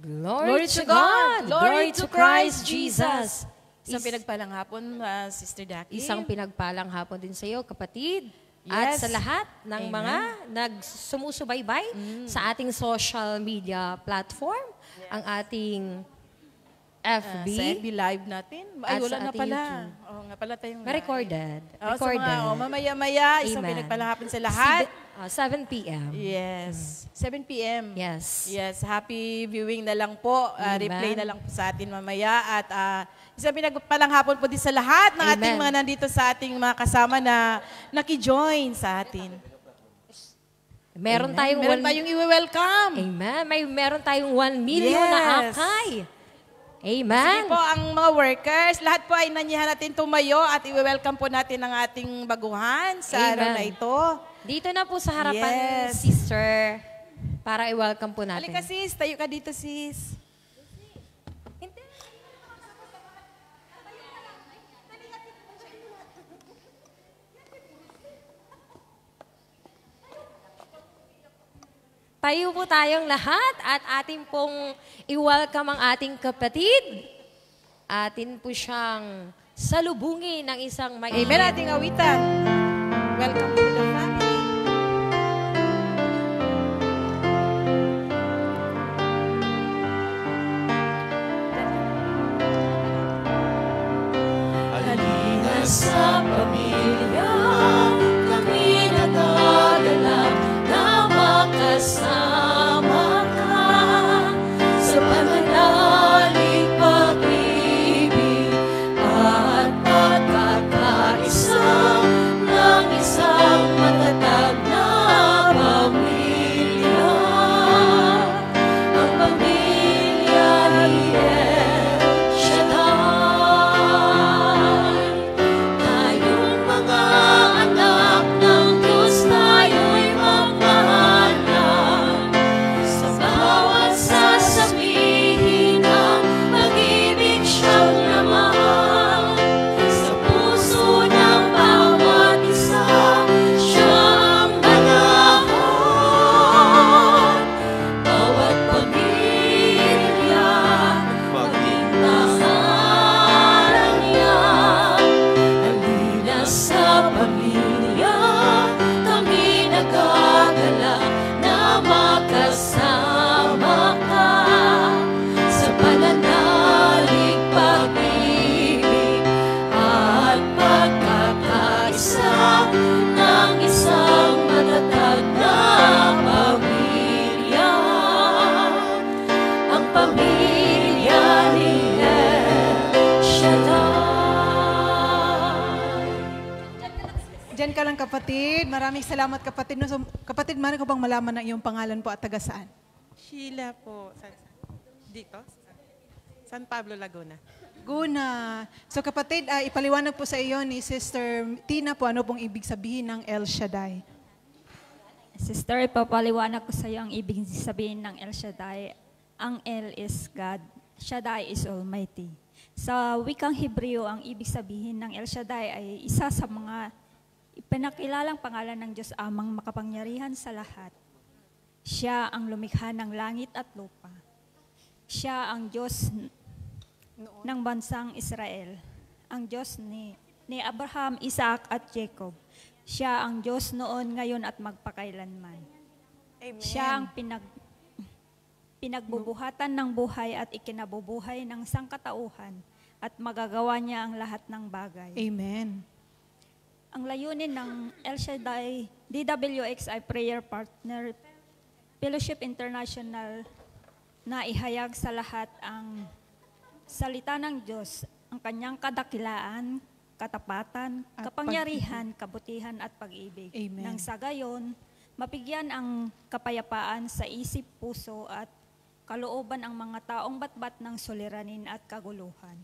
Glory to God! Glory to Christ Jesus! Isang pinagpalang hapon, Sister Daki. Isang pinagpalang hapon din sa iyo, kapatid. At sa lahat ng mga nagsumusubaybay sa ating social media platform, ang ating FB. Sa FB Live natin. Ay, wala na pala. Oo nga pala tayong recorded. Mamaya-maya, isang pinagpalang hapon sa lahat. 7 p.m. Yes. 7 p.m. Yes. Yes. Happy viewing na lang po. Replay na lang po sa atin mamaya. At isang pinagpalang hapon po din sa lahat ng ating mga nandito sa ating mga kasama na naki-join sa atin. Meron tayong i-welcome. Amen. Meron tayong 1 million na akay. Amen. Sige po, ang mga workers, lahat po ay nanyahan natin tumayo at i-welcome po natin ang ating baguhan sa araw na ito. Dito na po sa harapan, sister, para i-welcome po natin. Halika sis, tayo ka dito sis. Tayo po tayong lahat at atin pong i-welcome ang ating kapatid. Atin po siyang salubungin ng isang Amen, ating awitan. Welcome to the family. Halina sa pamilya, kami nagagalak na makasama ka sa pananalig, pag-ibig at pagkakaisa ng isang matatag na pamilya. Ang pamilya ni El Shaddai. Tayong mga anak ng Diyos, tayo'y magmahalan. Sa bawat sasabihin ang pag-ibig siyang laman. Sa puso ng bawat isa, siya ang ganahan. Bawat pamilya, maging tahanan niya. Halina sa pamilya, kami nagagalak na makasama ka sa pananalig, pag-ibig at pagkakaisa ng isang matatag na pamilya. Ang pamilya ni El Shaddai. Diyan ka lang kapatid. Maraming salamat kapatid. Kapatid, mari ko bang malaman ang iyong pangalan po at taga saan? Sheila po. Dito? San Pablo, Laguna. Guna. So kapatid, ipaliwanag po sa iyo ni Sister Tina po ano pong ibig sabihin ng El Shaddai. Sister, ipapaliwanag ko sa iyo ang ibig sabihin ng El Shaddai. Ang El is God, Shaddai is Almighty. Sa wikang Hebreo, ang ibig sabihin ng El Shaddai ay isa sa mga ipinakilalang pangalan ng Diyos amang makapangyarihan sa lahat. Siya ang lumikha ng langit at lupa. Siya ang Diyos ng bansang Israel. Ang Diyos ni Abraham, Isaac at Jacob. Siya ang Diyos noon, ngayon at magpakailanman. Amen. Siya ang pinagbubuhatan ng buhay at ikinabubuhay ng sangkatauhan at magagawa niya ang lahat ng bagay. Amen. Ang layunin ng El Shaddai, DWX ay prayer partner, Fellowship International na ihayag sa lahat ang salita ng Diyos, ang kanyang kadakilaan, katapatan, At kapangyarihan, kabutihan at pag-ibig. Amen. Nang sa gayon, mapigyan ang kapayapaan sa isip, puso at kalooban ang mga taong batbat ng suliranin at kaguluhan.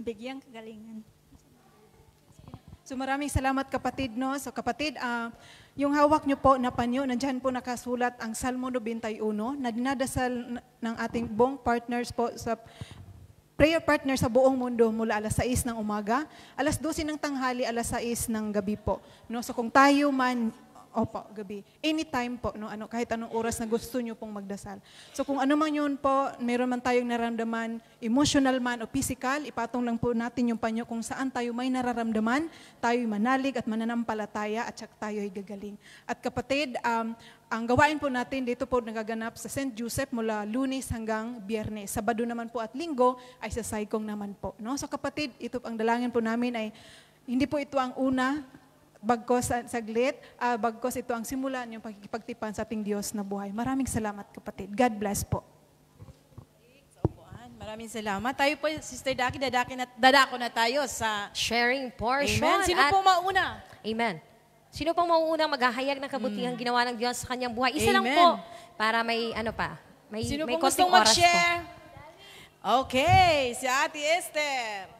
Bigyang kagalingan. So maraming salamat kapatid, no? So kapatid, yung hawak nyo po na panyo, nandyan po nakasulat ang Salmo 91 na dinadasal ng ating buong partners po sa prayer partner sa buong mundo mula alas 6 ng umaga, alas 12 ng tanghali, alas 6 ng gabi po. No? So kung tayo man, gabi. Anytime po, no? Kahit anong oras na gusto nyo pong magdasal. So kung ano man yun po, meron man tayong nararamdaman, emotional man o physical, ipatong lang po natin yung panyo kung saan tayo may nararamdaman, tayo'y manalig at mananampalataya at saka tayo'y gagaling. At kapatid, ang gawain po natin dito po nagaganap sa St. Joseph mula Lunes hanggang Biyernes. Sabado naman po at Linggo ay sa Saikong naman po. No? So kapatid, ito ang dalangin po namin ay hindi po ito ang una, bagkos saglit, bagkos ito ang simulan yung pagkikipagtipan sa ating Diyos na buhay. Maraming salamat kapatid. God bless po. Maraming salamat. Tayo po, Sister Daki, dadako na tayo sa Sharing portion. Amen. Sino At- po mauna? Amen. Sino pong mauunang maghahayag ng kabutihang ginawa ng Diyos sa kanyang buhay? Isa lang Amen. po para may may Sino may po konting gustong oras po. mag-share? Okay, si Ate Esther.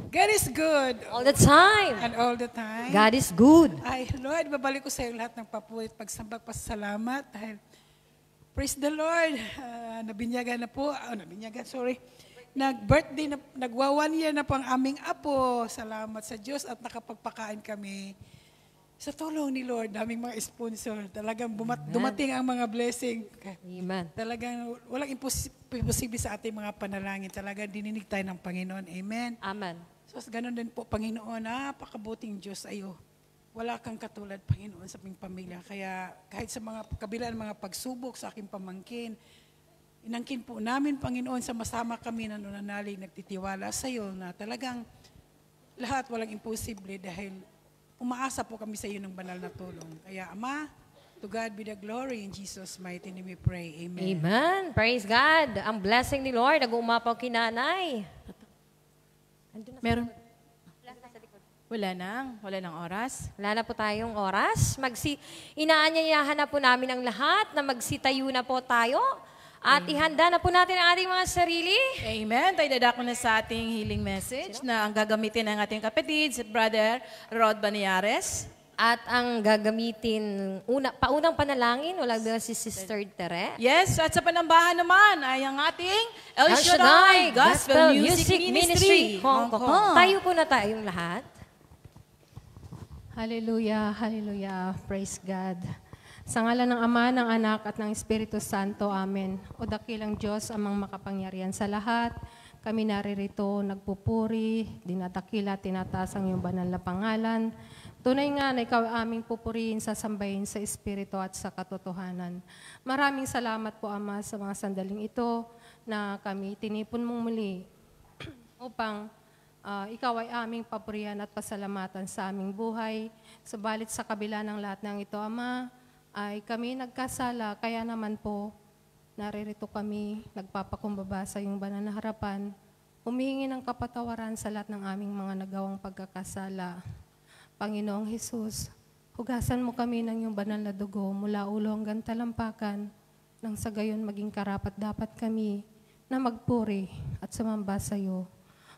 God is good All the time. and all the time. God is good. Ay, Lord, babalik ko sa iyo lahat ng papurit, pagsambag, pasalamat. Dahil, praise the Lord, nag-birthday, nagwa 1 year na po ang aming apo. Salamat sa Diyos at nakapagpakain kami. Sa tulong ni Lord, daming mga sponsor. Talagang dumating ang mga blessing. Amen. Talagang walang imposible sa ating mga panalangin. Talagang dininig tayo ng Panginoon. Amen. Amen. So, ganun din po, Panginoon, napakabuting Diyos ayo. Wala kang katulad, Panginoon, sa aming pamilya. Kaya kahit sa mga kabilang mga pagsubok sa aking pamangkin, inangkin po namin, Panginoon, sa masama kami na nunanalig, nagtitiwala sa iyo na talagang lahat walang imposible dahil umaasa po kami sa iyo ng banal na tulong. Kaya, Ama, to God be the glory. In Jesus' mighty name we pray. Amen. Amen. Praise God. Ang blessing ni Lord, nag-uumapaw kinanay. Meron? Wala nang oras. Wala na po tayong oras. Inaanyayahan na po namin ang lahat na magsitayo na po tayo. At ihanda na po natin ang ating mga sarili. Amen. Tayo dadako na sa ating healing message na ang gagamitin ng ating kapatid, si Brother Rod Baniares. At ang gagamitin, paunang panalangin, wala ba si Sister Tere? Yes, at sa panambahan naman ay ang ating El El Shaddai Shaddai Gospel Music Ministry, Hong Kong. Tayo po na tayong lahat. Hallelujah, hallelujah, praise God. Sa ngalan ng Ama, ng Anak, at ng Espiritu Santo, Amen. O dakilang Diyos, amang makapangyarihan sa lahat, kami naririto, nagpupuri, dinadakila, tinataas ang iyong banal na pangalan. Tunay nga na ikaw aming pupurihin, sasambahin sa Espiritu at sa katotohanan. Maraming salamat po, Ama, sa mga sandaling ito na kami tinipon mong muli upang ikaw ay aming papurihan at pasalamatan sa aming buhay. Subalit sa kabila ng lahat ng ito, Ama, ay kami nagkasala, kaya naman po, naririto kami, nagpapakumbaba sa iyong banal na harapan, humihingi ng kapatawaran sa lahat ng aming mga nagawang pagkakasala. Panginoong Hesus, hugasan mo kami ng iyong banal na dugo mula ulo hanggang talampakan, nang sa gayon maging karapat dapat kami na magpuri at sumamba sa iyo.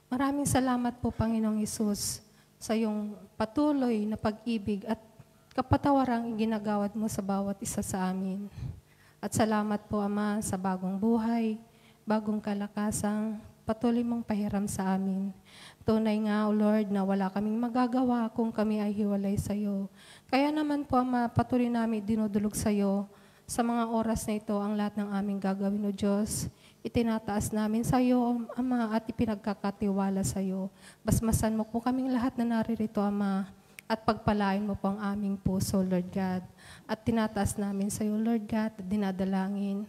Maraming salamat po, Panginoong Hesus, sa iyong patuloy na pag-ibig at kapatawarang ginagawad mo sa bawat isa sa amin. At salamat po, Ama, sa bagong buhay, bagong kalakasang patuloy mong pahiram sa amin. Tunay nga, O Lord, na wala kaming magagawa kung kami ay hiwalay sa iyo. Kaya naman po, Ama, patuloy namin dinudulog sa iyo sa mga oras na ito ang lahat ng aming gagawin, O Diyos. Itinataas namin sa iyo, Ama, at ipinagkakatiwala sa iyo. Basmasan mo po kaming lahat na naririto, Ama, at pagpalain mo po ang aming puso, Lord God. At tinataas namin sa iyo, Lord God, at dinadalangin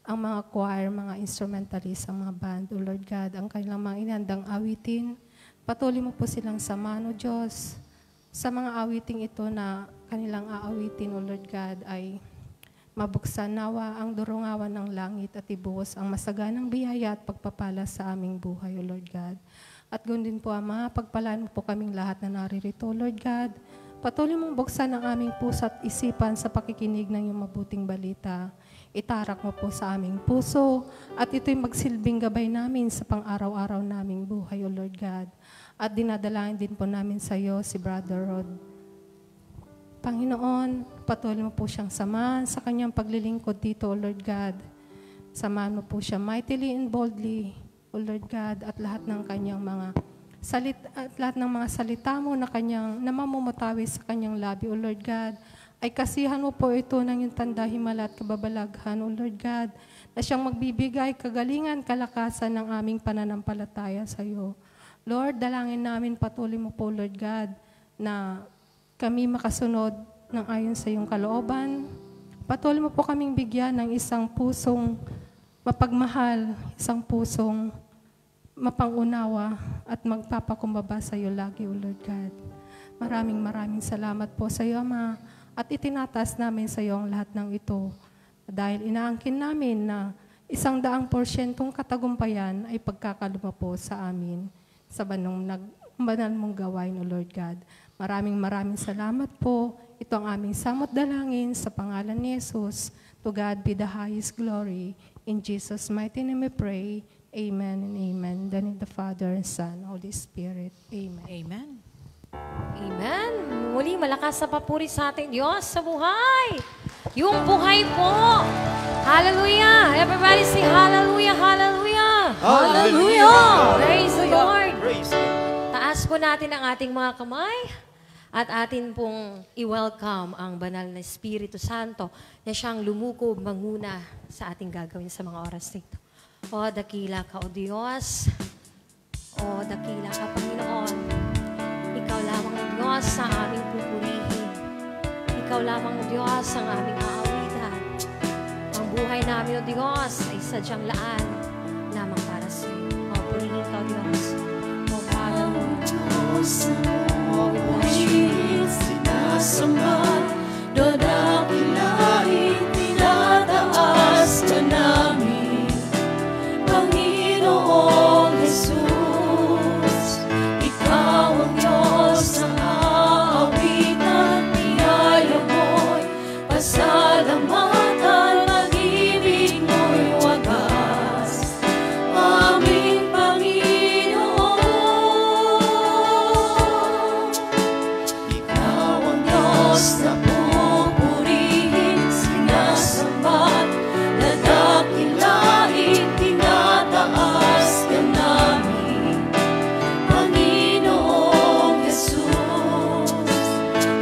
ang mga choir, mga instrumentalist, ang mga band, O Lord God, ang kanilang mga inandang awitin. Patuloy mo po silang samahan, O Diyos, sa mga awiting ito na kanilang aawitin, O Lord God, ay mabuksan nawa ang durungawan ng langit at ibuhos ang masaganang biyaya at pagpapala sa aming buhay, O Lord God. At ganoon din po, Ama, pagpalaan mo po kaming lahat na naririto, Lord God. Patuloy mong buksan ang aming puso at isipan sa pakikinig ng iyong mabuting balita. itarak mo po sa aming puso at ito'y magsilbing gabay namin sa pang-araw-araw naming buhay, O Lord God. At dinadalangin din po namin sa iyo si Brother Rod. Panginoon, patuloy mo po siyang samahan sa kanyang paglilingkod dito, O Lord God. Samahan mo po siya mightily and boldly, O Lord God, at lahat ng kanyang mga salita mo na kanyang namamumutawi sa kanyang labi, O Lord God, ay kasihan mo po ito ng iyong tanda, himala at kababalaghan, O Lord God, na siyang magbibigay kagalingan, kalakasan ng aming pananampalataya sa iyo. Lord, dalangin namin patuloy mo po, Lord God, na kami makasunod ng ayon sa iyong kalooban. Patuloy mo po kaming bigyan ng isang pusong mapagmahal, isang pusong mapangunawa at magpapakumbaba sa iyo lagi, O Lord God. Maraming salamat po sa iyo, Ama, at itinataas namin sa iyo ang lahat ng ito. Dahil inaangkin namin na 100% katagumpayan ay pagkakaluma po sa amin sa banal mong gawain, O Lord God. Maraming salamat po. Ito ang aming samot dalangin sa pangalan ni Jesus. To God be the highest glory. In Jesus' mighty name we pray. Amen and amen. Then in the Father and Son, Holy Spirit. Amen. Amen. Amen. Muli, malakas na papuri sa ating Diyos sa buhay. Yung buhay po. Hallelujah. Everybody say hallelujah, hallelujah. Hallelujah. Praise the Lord. Praise the Lord. Taas po natin ang ating mga kamay at atin pong i-welcome ang banal na Espiritu Santo na siyang lumukob manguna sa ating gagawin sa mga oras nito. O dakila ka, O Diyos. O dakila ka, Panginoon. Ikaw lamang, O Diyos, ang aming pupurihin. Ikaw lamang, O Diyos, ang aming aawitan. Ang buhay namin, O Diyos, ay sadyang laan lamang para sa iyo. O purihin ka, O Diyos. O Father, O Diyos, O purihin, sinasamad, dadakilahin, tinataas ka namin. Panginoong Jesus, Ikaw ang Diyos ng aawitan, niyaya mo'y pasalamatan, pag-ibig mo'y wagas, aming Panginoon. Ikaw ang Diyos na pupurihin, sinasambat, nadakilain, tinataas ka namin. Panginoong Jesus,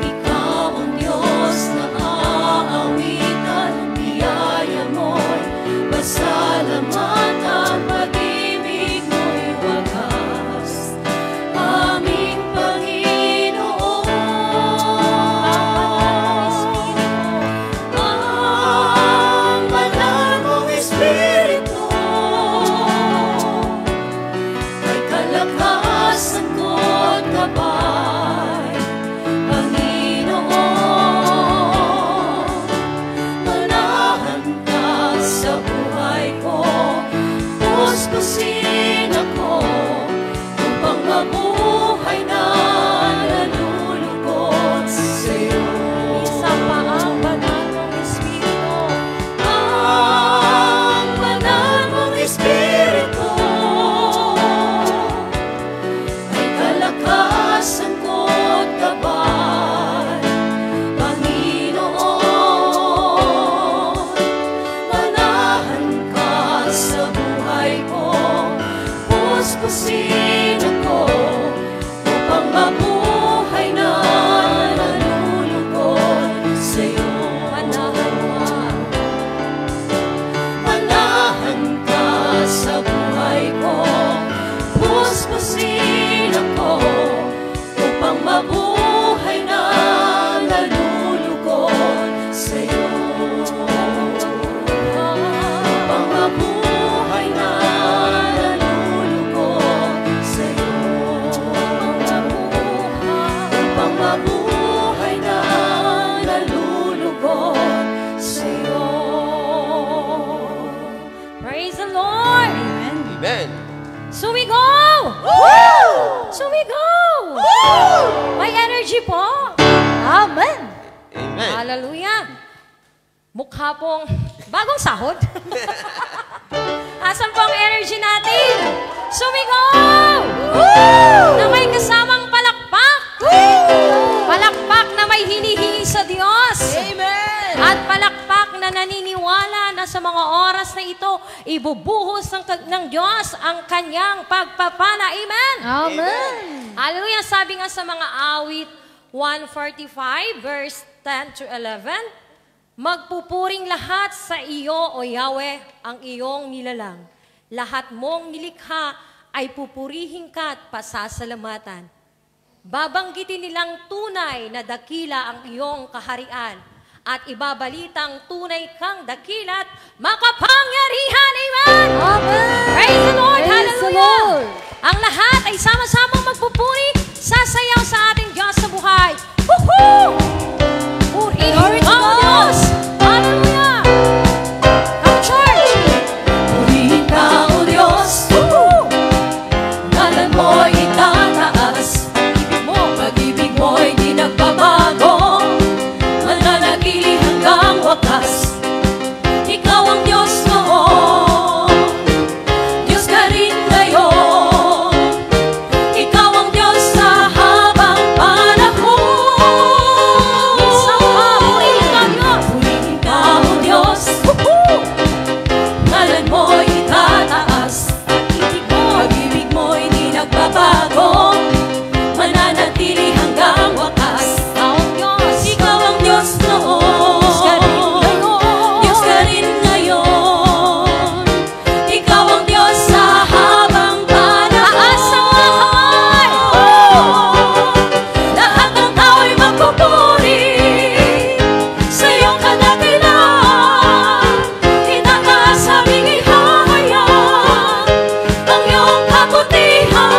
Ikaw ang Diyos na aawitan, biyaya mo'y pasalamatan, pag-ibig mo'y wagas, aming Panginoon. Ang banal mong Espiritu ay kalakasan ko't gabay, Panginoon. Manahan ka sa buhay ko, puspusin ako upang mabuhay na nalulugod sa iyo. Isa pa ang banal mong Espiritu. Ang banal mong Espiritu ay kalakasan ko't gabay, Panginoon. Manahan ka sa buhay ko, puspusin ako upang mabuhay na nalulugod sa iyo. Manahan ka sa buhay ko, puspusin ako upang mabuhay na nalulugod sa iyo. Upang mabuhay na nalulugod sa iyo. Upang mabuhay na nalulugod sa iyo. Praise the Lord! Amen. So we go! So we go! May energy po! Amen! Amen. Hallelujah! Mukha pong Bagong sahod? Asan po ang energy natin? Sumigaw! Na may kasamang palakpak! Palakpak na may hinihingi sa Diyos! Amen! At palakpak na naniniwala na sa mga oras na ito, ibubuhos ng Diyos ang kanyang pagpapala. Amen! Amen. Hallelujah! Sabi nga sa mga awit 145 verse 10 to 11, magpupuring lahat sa iyo, O Yahweh, ang iyong nilalang. Lahat mong nilikha ay pupurihin ka at pasasalamatan. Babanggitin nilang tunay na dakila ang iyong kaharian at ibabalitang tunay kang dakila at makapangyarihan. Amen! Amen! Praise the Lord! Praise the Hallelujah! Lord! Ang lahat ay sama-samang magpupuri, sasayaw sa ating Diyos sa buhay. Woohoo! Purihin ka, O Diyos! Hallelujah! Come church! Purihin ka, O Diyos! Woohoo! Ngalan mo'y itataas, pag-ibig mo'y di nagbabago, mananatili hanggang wakas. Ikaw ang Diyos noon, Diyos ka rin ngayon. Ikaw ang Diyos sa habang panahon. Isang purihin ka, Diyos! Purihin ka, O Diyos! Ngalan mo'y itataas, pag-ibig mo'y di nagbabago, mananatili hanggang wakas. Ikaw ang Diyos noon, Diyos ka rin ngayon. Ikaw ang Diyos sa habang panahon. Taas ang mga kamay! Lahat ng tao'y magpupuri sa iyong kadakilaan. Itataas aming ihahayag ang iyong kabutihan.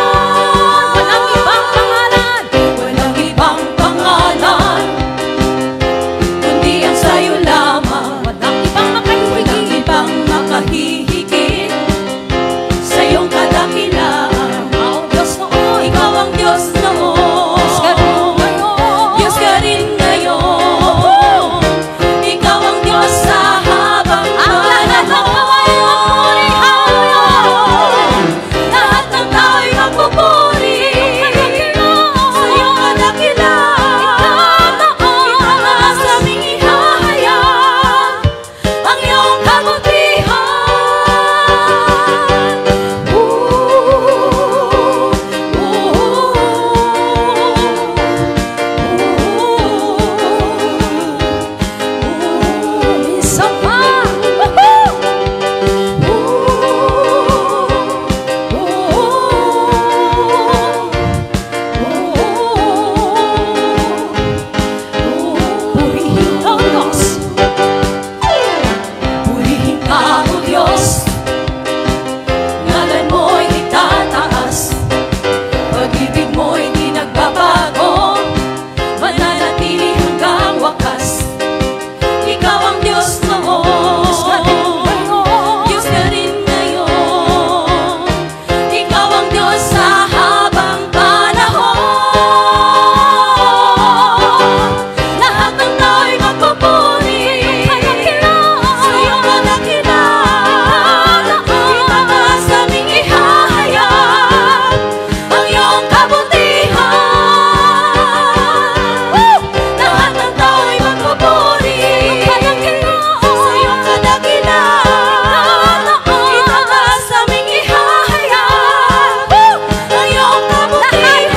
Walang ibang pangalan, walang ibang pangalan, kundi ang sa'yo lamang. Walang ibang makahihigit sa iyong kadakilaan. Ikaw ang Diyos noon, Diyos ka rin ngayon. Ikaw ang Diyos sa habang panahon. Lahat ng tao'y magpupuri sa iyong kadakilaan. Itataas aming ihahayag ang iyong kabutihan. Isa pa! Purihin ka, O Diyos! Purihin ka, O Diyos! Ngalan mo'y itataas, pag-ibig mo'y di nagbabago, mananatili hanggang wakas. Ikaw ang Diyos noon, Diyos ka rin ngayon. Ikaw ang Diyos sa habang panahon. Lahat ng tao'y magpupuri sa iyong kadakilaan. Itataas aming ihahayag ang iyong kabutihan. Lahat ng tao'y magpupuri sa iyong kadakilaan. Itataas aming ihahayag ang iyong kabutihan.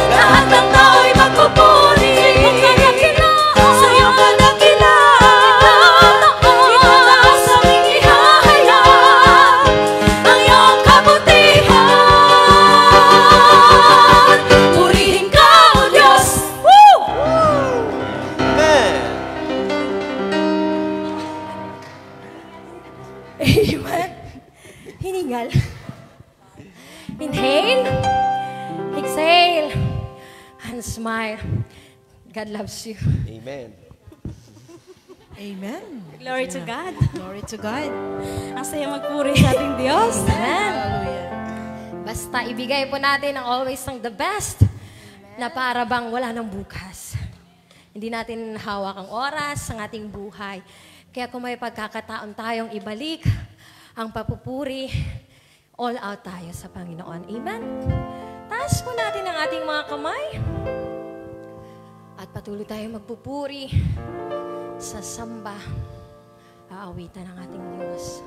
Lahat ng tao'y magpupuri sa iyong kadakilaan. Itataas aming ihahayag ang iyong kabutihan. Purihin ka, O Diyos! Amen. Amen. Hiningal. Inhale. Exhale. And smile. God loves you. Amen. Amen. Glory to God. Glory to God. Ang saya magpuri sa ating Diyos. Amen. Hallelujah. Basta ibigay po natin ang always ng the best na para bang wala ng bukas. Hindi natin hawak ang oras ng ating buhay. Kaya kung may pagkakataon tayong ibalik ang papupuri, all out tayo sa Panginoon. Amen? Taas po natin ang ating mga kamay. At patuloy tayong magpupuri sa samba, aawitan ng ating Diyos.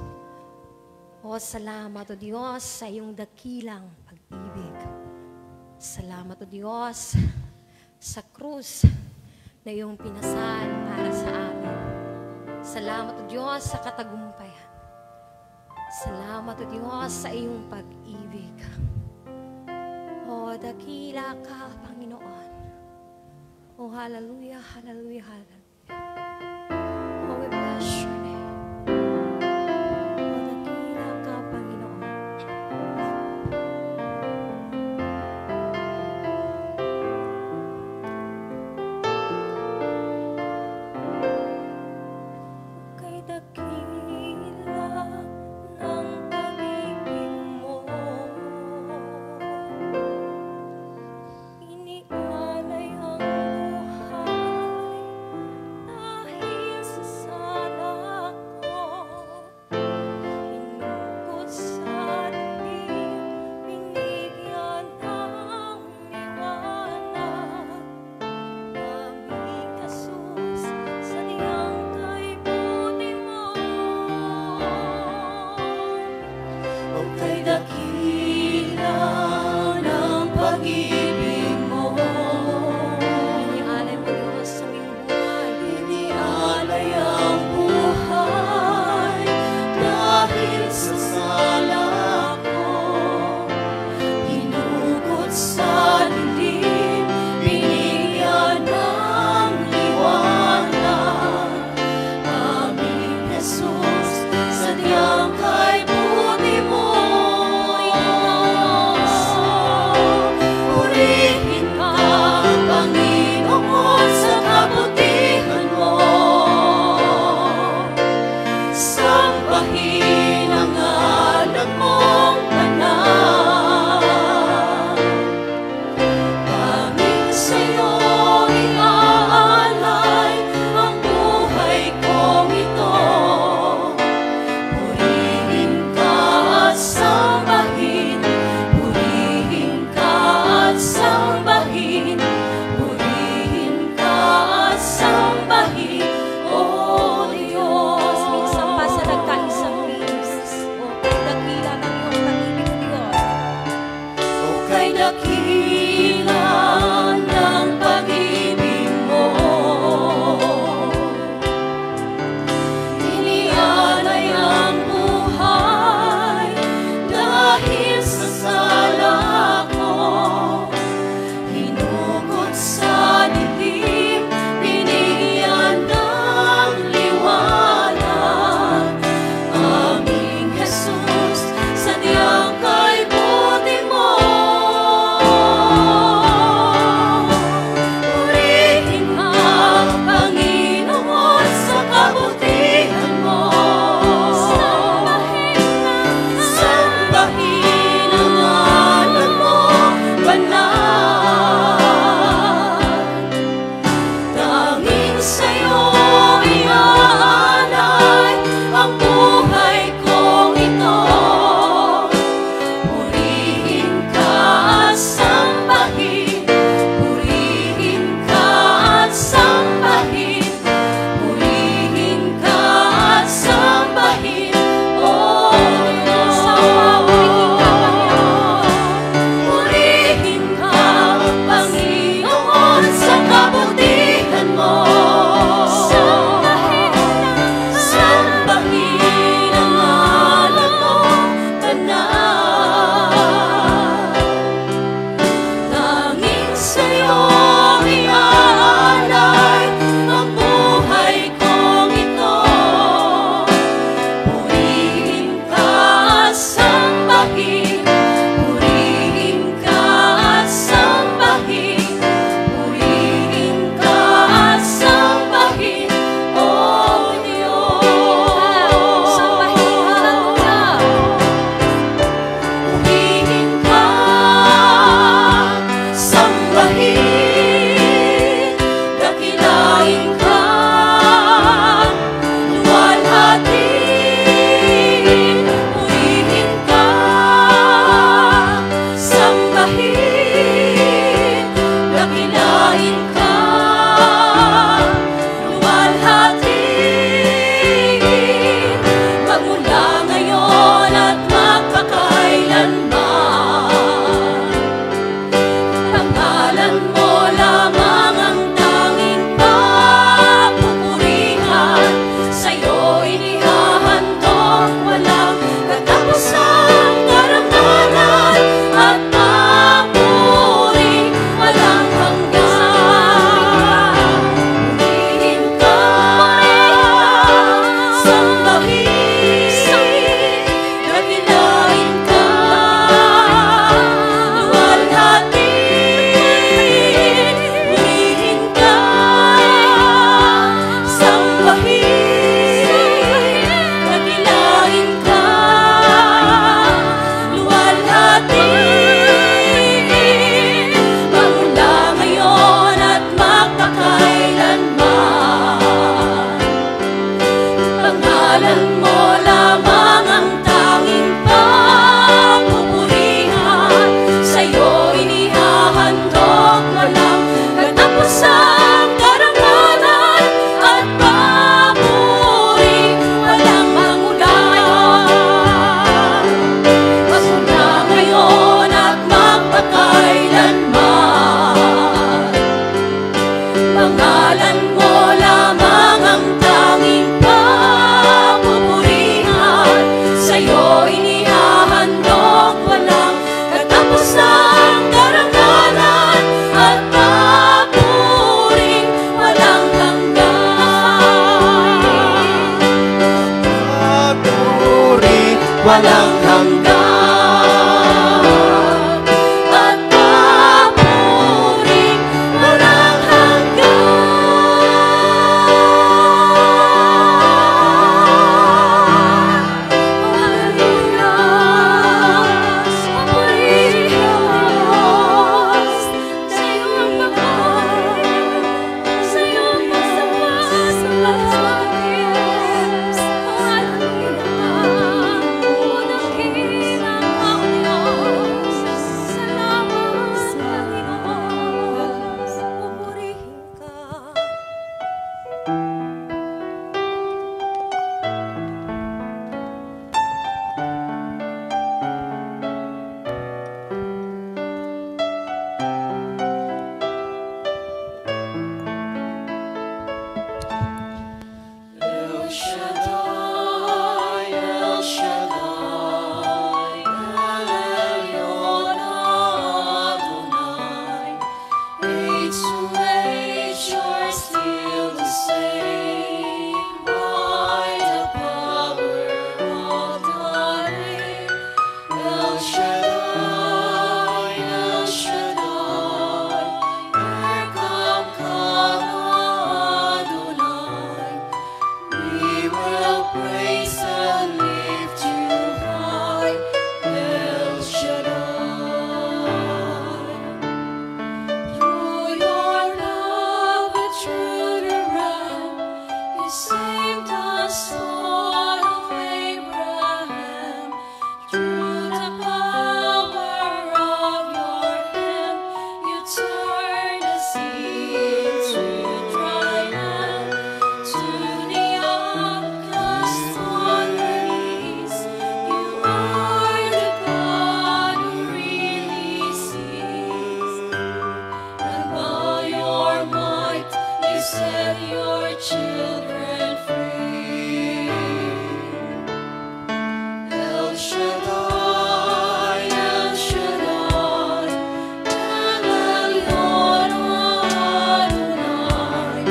O salamat o Diyos sa iyong dakilang pag-ibig. Salamat o Diyos sa krus na iyong pinasal para sa amin. Salamat o Diyos sa katagumpayan. Salamat o Diyos sa iyong pag-ibig. O dakila ka, Panginoon. O hallelujah, hallelujah, hallelujah. Oh, we bless your name. O dakila ka, Panginoon. Kay dakila ng pag-ibig mo, inialay ang buhay dahil sa sala ko. Inukot sa dilim, binigyan ng liwanag. Aming Jesus, sadyang kay buti mo. O kay dakila ng pag-ibig mo, Inialay mo Diyos sa aming buhay. inialay ang buhay dahil sa sala ko. Hinugod sa dilim, binigyan ng liwanag. Aming Jesus, sadyang kay buti mo. Purihin ka, Panginoon, sa kabutihan mo. Sambahin ang ngalan mo. walang hanggan at papuring walang El Shaddai, El Shaddai, El Elyon Adonai. Age to age, you're still the same. By the power of thy name, El Shaddai, El Shaddai, Erkam Adonai. We will praise and lift you high, El Shaddai. Through your love and through the Ram, you saved the son of Abraham. Through the power of your hand, you turned the sea into dry land. To the outcast on their knees, you are the God who really sees. And by your might, you set your children free. El Shaddai, El Shaddai, El Elyon Adonai.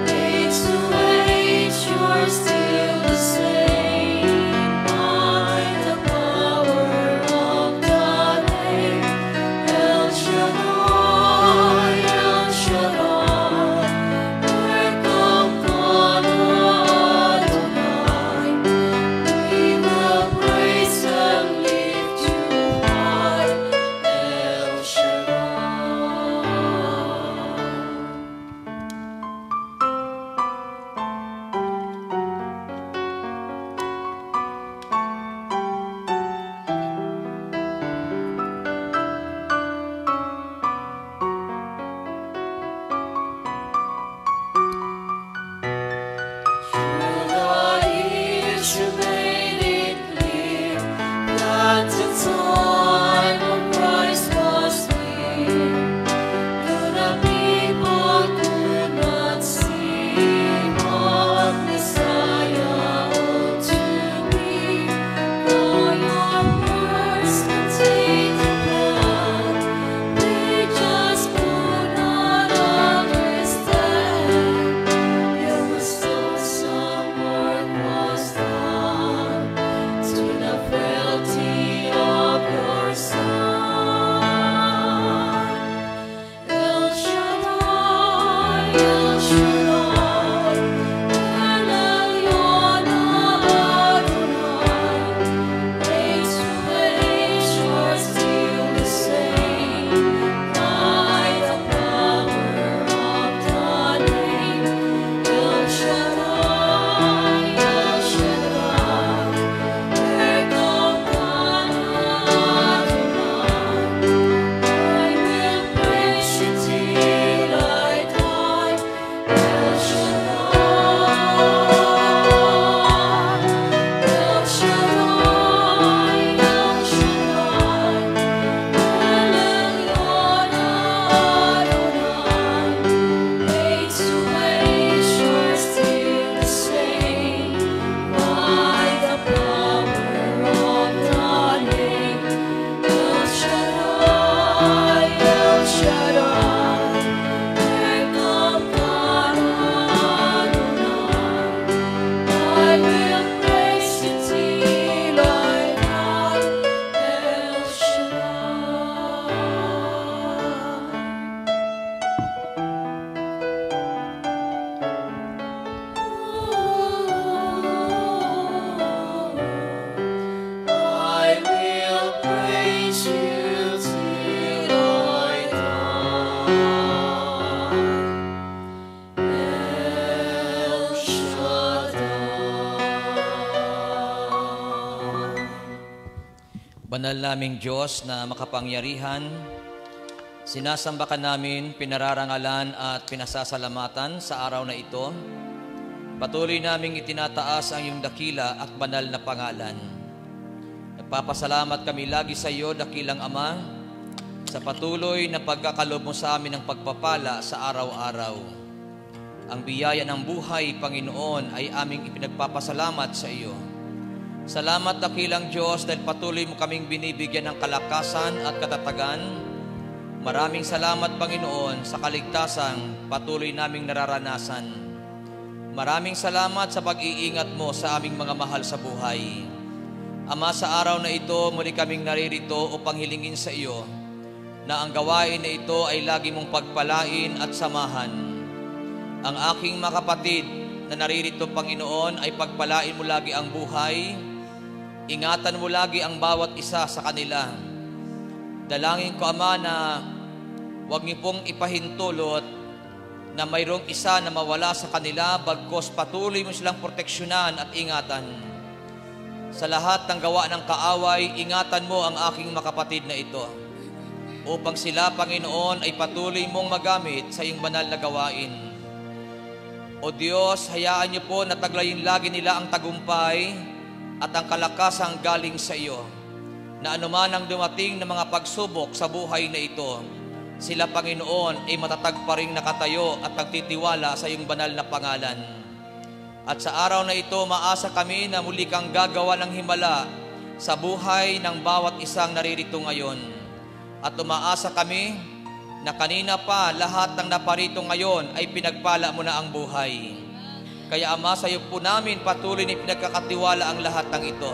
Age to age, you're still the same. By the power of thy name, El Shaddai, El Shaddai, Erkam Adonai. We will praise and Banal naming Diyos na makapangyarihan, sinasamba ka namin, pinararangalan at pinasasalamatan sa araw na ito. Patuloy naming itinataas ang iyong dakila at banal na pangalan. Nagpapasalamat kami lagi sa iyo, dakilang Ama, sa patuloy na pagkakalob mo sa amin ng pagpapala sa araw-araw. Ang biyaya ng buhay, Panginoon, ay aming ipinagpapasalamat sa iyo. Salamat, dakilang Diyos, dahil patuloy mo kaming binibigyan ng kalakasan at katatagan. Maraming salamat, Panginoon, sa kaligtasang patuloy naming nararanasan. Maraming salamat sa pag-iingat mo sa aming mga mahal sa buhay. Ama, sa araw na ito, muli kaming naririto upang hilingin sa iyo na ang gawain na ito ay lagi mong pagpalain at samahan. Ang aking mga kapatid na naririto, Panginoon, ay pagpalain mo lagi ang buhay. Ingatan mo lagi ang bawat isa sa kanila. Dalangin ko, Ama, na huwag niyo pong ipahintulot na mayroong isa na mawala sa kanila, bagkos patuloy mo silang proteksyonan at ingatan. Sa lahat ng gawa ng kaaway, ingatan mo ang aking mga kapatid na ito, upang sila, Panginoon, ay patuloy mong magamit sa iyong banal na gawain. O Diyos, hayaan niyo po na taglayin lagi nila ang tagumpay at ang kalakasang galing sa iyo, na anuman ang dumating na mga pagsubok sa buhay na ito, sila, Panginoon, ay matatag pa rin nakatayo at nagtitiwala sa iyong banal na pangalan. At sa araw na ito, maasa kami na muli kang gagawa ng himala sa buhay ng bawat isang naririto ngayon. At umaasa kami na kanina pa lahat ng naparito ngayon ay pinagpala mo na ang buhay. Kaya, Ama, sa iyo po namin patuloy na pinagkakatiwala ang lahat ng ito.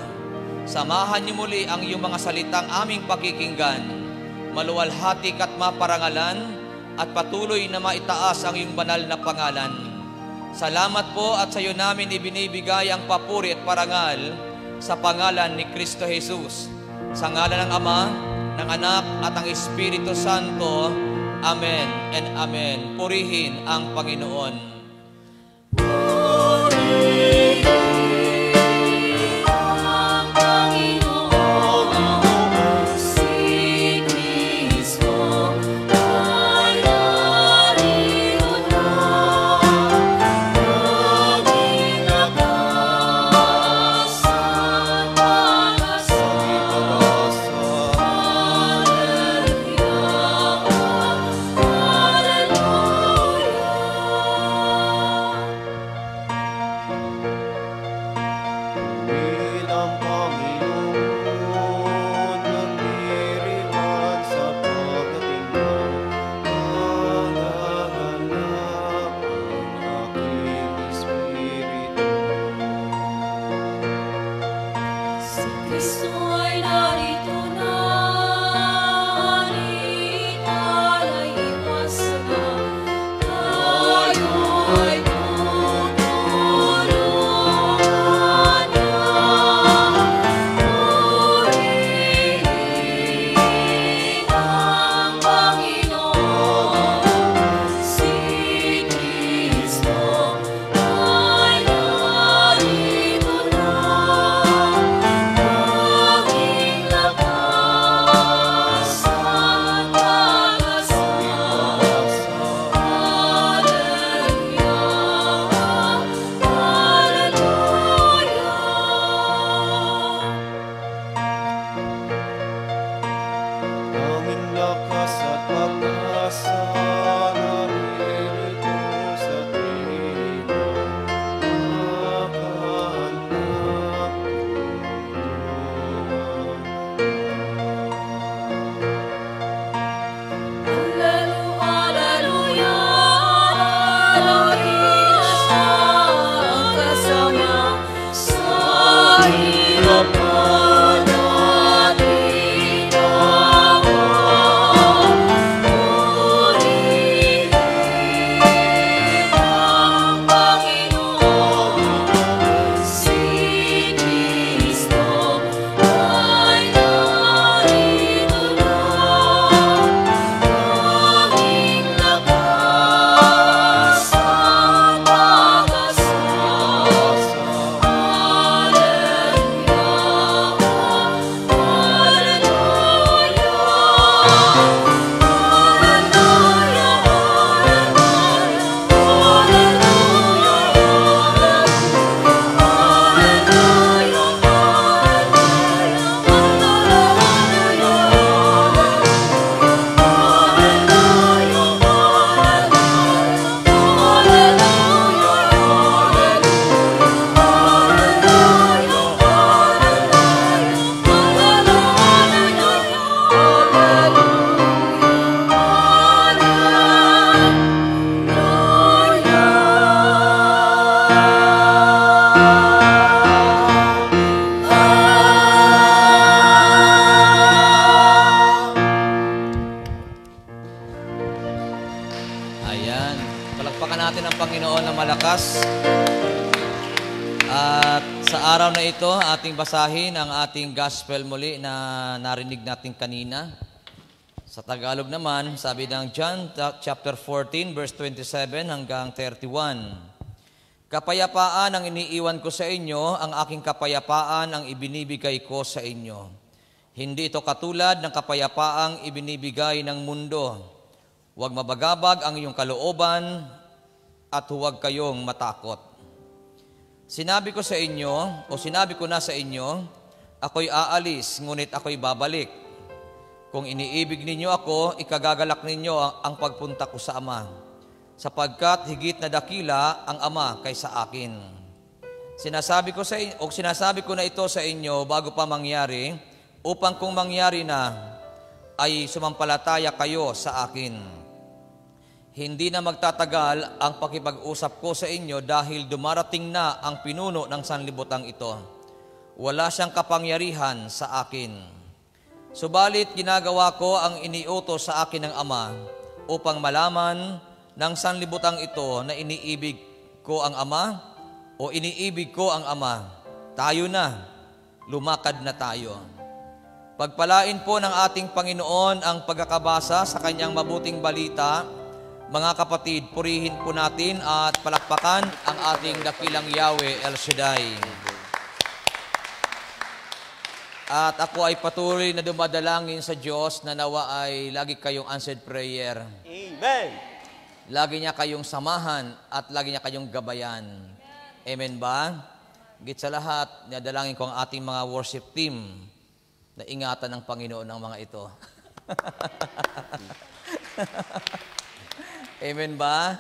Samahan niyo muli ang iyong mga salitang aming pakikinggan, maluwalhati at maparangalan, at patuloy na maitaas ang iyong banal na pangalan. Salamat po, at sa iyo namin ibinibigay ang papuri at parangal sa pangalan ni Kristo Jesus. Sa ngalan ng Ama, ng Anak, at ang Espiritu Santo. Amen and Amen. Purihin ang Panginoon. Panginoon na malakas. At sa araw na ito, ating basahin ang ating gospel muli na narinig natin kanina. Sa Tagalog naman, sabi ng John chapter 14, verse 27 hanggang 31. Kapayapaan ang iniiwan ko sa inyo, ang aking kapayapaan ang ibinibigay ko sa inyo. Hindi ito katulad ng kapayapaang ibinibigay ng mundo. Huwag mabagabag ang iyong kalooban at huwag kayong matakot. Sinabi ko na sa inyo, ako'y aalis, ngunit ako'y babalik. Kung iniibig ninyo ako, ikagagalak ninyo ang pagpunta ko sa Ama. Sapagkat higit na dakila ang Ama kaysa akin. Sinasabi ko na ito sa inyo bago pa mangyari, upang kung mangyari na, ay sumampalataya kayo sa akin. Hindi na magtatagal ang pakipag-usap ko sa inyo dahil dumarating na ang pinuno ng sanlibutan ito. Wala siyang kapangyarihan sa akin. Subalit ginagawa ko ang iniutos sa akin ng Ama upang malaman ng sanlibutan ito na iniibig ko ang Ama o iniibig ko ang Ama. Tayo na, lumakad na tayo. Pagpalain po ng ating Panginoon ang pagkakabasa sa kanyang mabuting balita. Mga kapatid, purihin po natin at palakpakan ang ating dakilang Yahweh El Shaddai. At ako ay patuloy na dumadalangin sa Diyos na nawa ay lagi kayong answered prayer. Amen. Lagi niya kayong samahan at lagi niya kayong gabayan. Amen ba? Higit sa lahat, nadalangin ko ang ating mga worship team na ingatan ng Panginoon ng mga ito. Amen ba?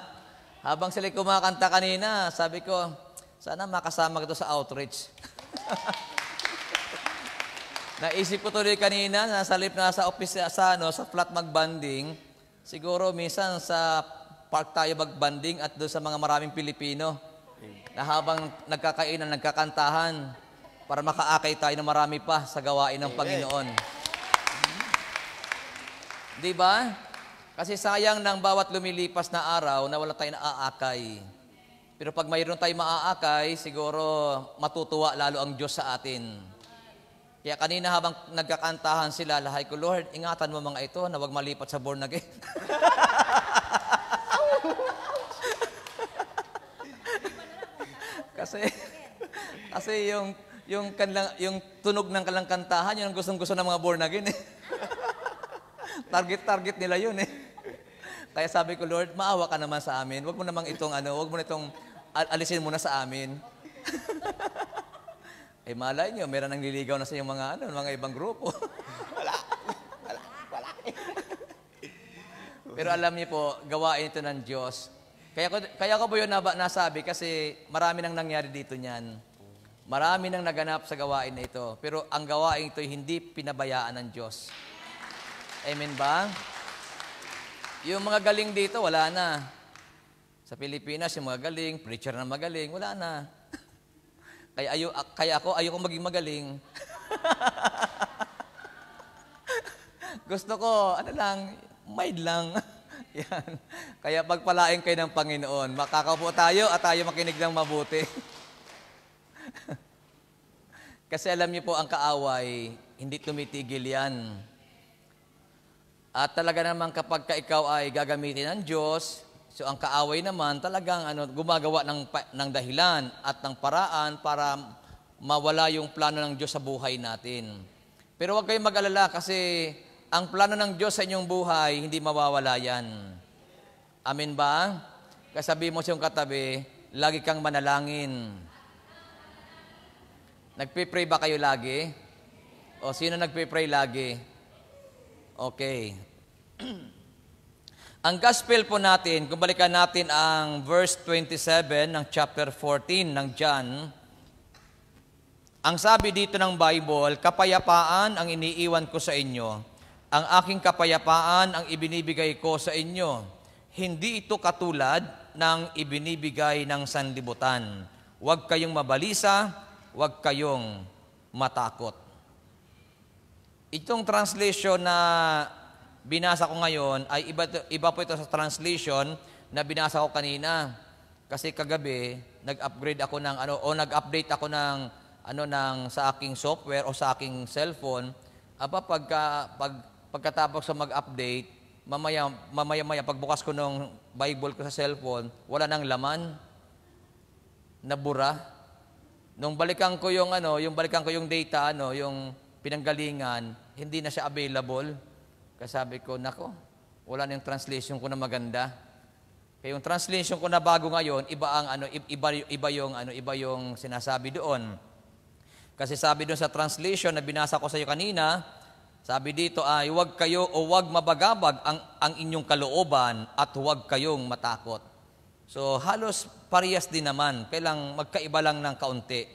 Habang sila kumakanta kanina, sabi ko, sana makasama ko sa outreach. Naisip ko tuloy kanina, nasa office sa flat magbanding, siguro minsan sa park tayo magbanding at doon sa mga maraming Pilipino na habang nagkakainan, nagkakantahan para makaakay tayo ng marami pa sa gawain ng Panginoon. Di ba? Kasi sayang ng bawat lumilipas na araw na wala tayong naaakay. Pero pag mayroon tayong maaakay, siguro matutuwa lalo ang Diyos sa atin. Kaya kanina habang nagkakantahan sila, lahay ko, Lord, ingatan mo mga ito na huwag malipat sa born again. Kasi yung tunog ng kalang kantahan, yun ang gustong-gusto ng mga born again eh. Target nila yun eh. Kaya sabi ko, Lord, maawa ka naman sa amin. Huwag mo namang huwag mo na itong alisin muna sa amin. Eh malay nyo, meron nang liligaw na sa yung mga ibang grupo. Wala. Pero alam niyo po, gawain ito ng Diyos. Kaya ko po yun nasabi kasi marami nang nangyari dito niyan. Marami nang naganap sa gawain na ito. Pero ang gawain ito hindi pinabayaan ng Diyos. Amen ba? Yung mga galing dito, wala na. Sa Pilipinas, yung mga galing, preacher na magaling, wala na. Kaya ako, ayoko maging magaling. Gusto ko, mild lang. Yan. Kaya pagpalain kayo ng Panginoon. Makakaupo tayo at tayo makinig ng mabuti. Kasi alam niyo po, ang kaaway, hindi tumitigil yan. At talaga naman kapag ikaw ay gagamitin ng Diyos, so ang kaaway naman talagang gumagawa ng dahilan at ng paraan para mawala yung plano ng Diyos sa buhay natin. Pero huwag kayong mag-alala kasi ang plano ng Diyos sa inyong buhay, hindi mawawala yan. Amen ba? Kasabi mo sa iyong katabi, lagi kang manalangin. Nagpe-pray ba kayo lagi? O sino nagpe-pray lagi? Okay. Ang gospel po natin, kung balikan natin ang verse 27 ng chapter 14 ng John, ang sabi dito ng Bible, kapayapaan ang iniiwan ko sa inyo. Ang aking kapayapaan ang ibinibigay ko sa inyo. Hindi ito katulad ng ibinibigay ng sanlibutan. Huwag kayong mabalisa, huwag kayong matakot. Itong translation na binasa ko ngayon ay iba po ito sa translation na binasa ko kanina. Kasi kagabi, nag-upgrade ako ng nag-update ako ng sa aking software o sa aking cellphone. Pagkatapos sa mag-update, mamaya pagbukas ko ng Bible ko sa cellphone, wala nang laman. Nabura. Nung balikan ko yung data, yung pinanggalingan, hindi na siya available. Kasi sabi ko, nako, wala nang translation ko na maganda. Kaya yung translation ko na bago ngayon, iba yung sinasabi doon. Kasi sabi doon sa translation na binasa ko sa iyo kanina, sabi dito ay huwag mabagabag ang inyong kalooban at huwag kayong matakot. So halos parehas din naman, kailang magkaiba lang ng kaunti.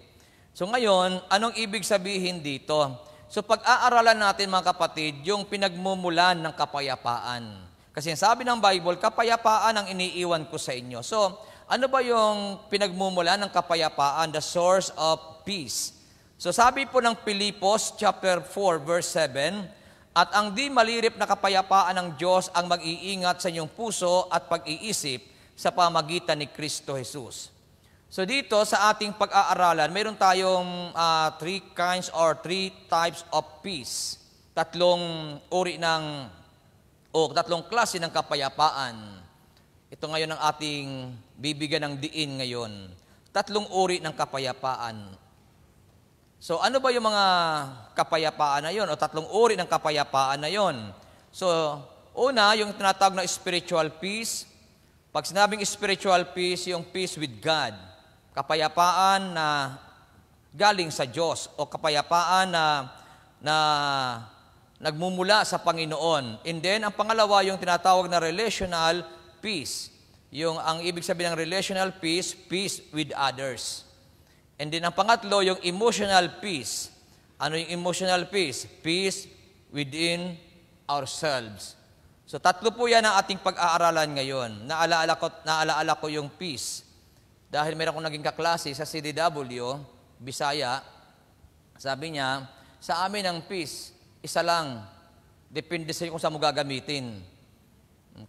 So ngayon, anong ibig sabihin dito? So pag-aaralan natin mga kapatid, yung pinagmumulan ng kapayapaan. Kasi sabi ng Bible, kapayapaan ang iniiwan ko sa inyo. So ano ba yung pinagmumulan ng kapayapaan? The source of peace. So sabi po ng Pilipos chapter 4 verse 7, at ang di malirip na kapayapaan ng Diyos ang mag-iingat sa inyong puso at pag-iisip sa pamagitan ni Kristo Jesus. So dito sa ating pag-aaralan, mayroon tayong three types of peace. Tatlong klase ng kapayapaan. Ito ngayon ang ating bibigyan ng diin ngayon. Tatlong uri ng kapayapaan. So ano ba yung mga kapayapaan na yon o tatlong uri ng kapayapaan na yon? So una, yung tinatawag na spiritual peace. Pag sinabing spiritual peace, yung peace with God. Kapayapaan na galing sa Diyos o kapayapaan na nagmumula sa Panginoon. And then, ang pangalawa, yung tinatawag na relational peace. Ang ibig sabihin ng relational peace, peace with others. And then ang pangatlo, yung emotional peace. Ano yung emotional peace? Peace within ourselves. So tatlo po yan ang ating pag-aaralan ngayon. Naalaala ko yung peace. Dahil meron akong naging kaklase sa CDW, Bisaya, sabi niya, sa amin ang peace, isa lang. Depende sa iyo kung saan mo gagamitin.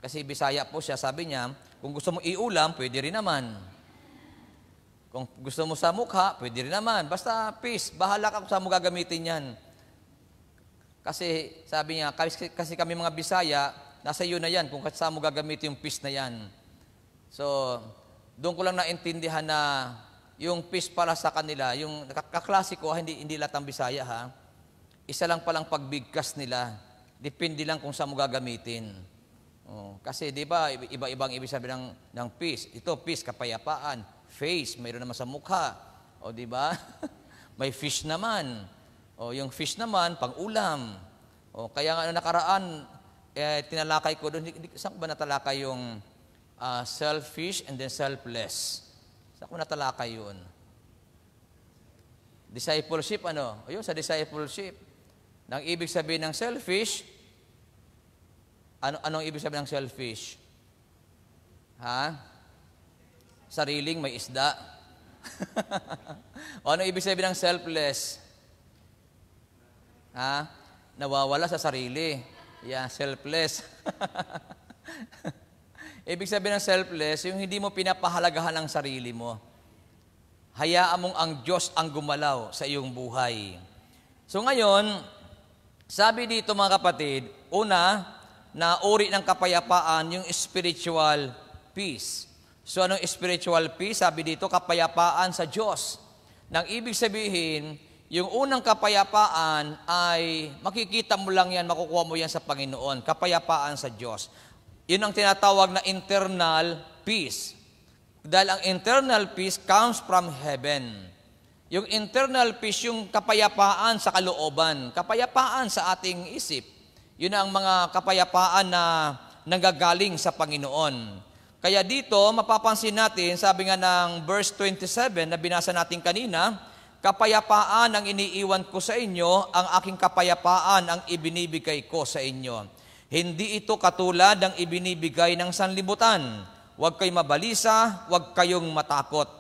Kasi Bisaya po siya, sabi niya, kung gusto mo iulam, pwede rin naman. Kung gusto mo sa mukha, pwede rin naman. Basta peace, bahala ka kung saan mo gagamitin yan. Kasi sabi niya, kasi kami mga Bisaya, nasa iyo na yan kung saan mo gagamitin yung peace na yan. So, doon ko lang naintindihan na yung peace para sa kanila, yung kaklase ko, hindi lahat ng Bisaya ha, isa lang palang pagbigkas nila. Depende lang kung saan mo gagamitin. Kasi di ba, iba-ibang ibig sabihin ng peace. Ito, peace, kapayapaan. Face, mayroon naman sa mukha. O, di ba? May fish naman. O, yung fish naman, pang-ulam. O, kaya nga nakaraan, tinalakay ko doon. Saan ko ba natalakay yung selfish and then selfless? Saan ko natalakay yun? Discipleship, ano? Ayun, sa discipleship. Nang ibig sabihin ng selfish, anong ibig sabihin ng selfish? Ha? Sariling may isda. O ano ibig sabihin ng selfless? Ha? Nawawala sa sarili. Yeah, selfless. Ibig sabihin ng selfless, yung hindi mo pinapahalagahan ang sarili mo. Hayaan mong ang Diyos ang gumalaw sa iyong buhay. So ngayon, sabi dito mga kapatid, una, na uri ng kapayapaan, yung spiritual peace. So anong spiritual peace? Sabi dito, kapayapaan sa Diyos. Nang ibig sabihin, yung unang kapayapaan ay makikita mo lang yan, makukuha mo yan sa Panginoon. Kapayapaan sa Diyos. Yun ang tinatawag na internal peace. Dahil ang internal peace comes from heaven. Yung internal peace, yung kapayapaan sa kalooban, kapayapaan sa ating isip. Yun ang mga kapayapaan na nanggagaling sa Panginoon. Kaya dito, mapapansin natin, sabi nga ng verse 27 na binasa natin kanina, kapayapaan ang iniiwan ko sa inyo, ang aking kapayapaan ang ibinibigay ko sa inyo. Hindi ito katulad ng ibinibigay ng sanlibutan. Huwag kayong mabalisa, huwag kayong matakot.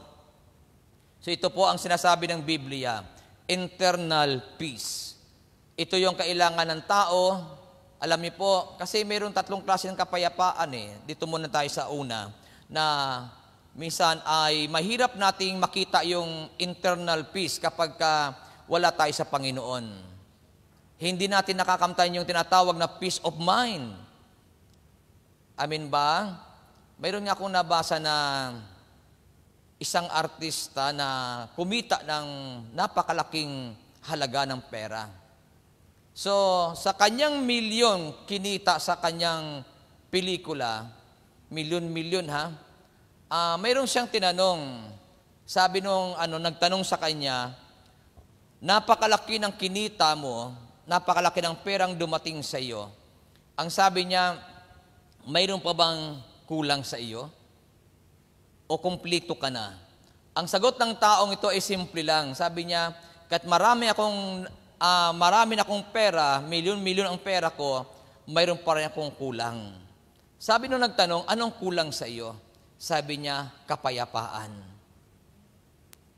So ito po ang sinasabi ng Biblia, internal peace. Ito yung kailangan ng tao. Alam niyo po, kasi mayroon tatlong klase ng kapayapaan eh. Dito muna tayo sa una, na minsan ay mahirap nating makita yung internal peace kapag wala tayo sa Panginoon. Hindi natin nakakamtan yung tinatawag na peace of mind. Amin ba? Mayroon nga akong nabasa na isang artista na kumita ng napakalaking halaga ng pera. So, sa kanyang milyon kinita sa kanyang pelikula, milyon-milyon ha, mayroon siyang tinanong. Sabi nung nagtanong sa kanya, napakalaki ng kinita mo, napakalaki ng perang dumating sa iyo. Ang sabi niya, mayroon pa bang kulang sa iyo? O kumpleto ka na? Ang sagot ng taong ito ay simple lang. Sabi niya, kahit marami na akong pera, milyon-milyon ang pera ko, mayroon pa rin akong kulang. Sabi nung nagtanong, anong kulang sa iyo? Sabi niya, kapayapaan.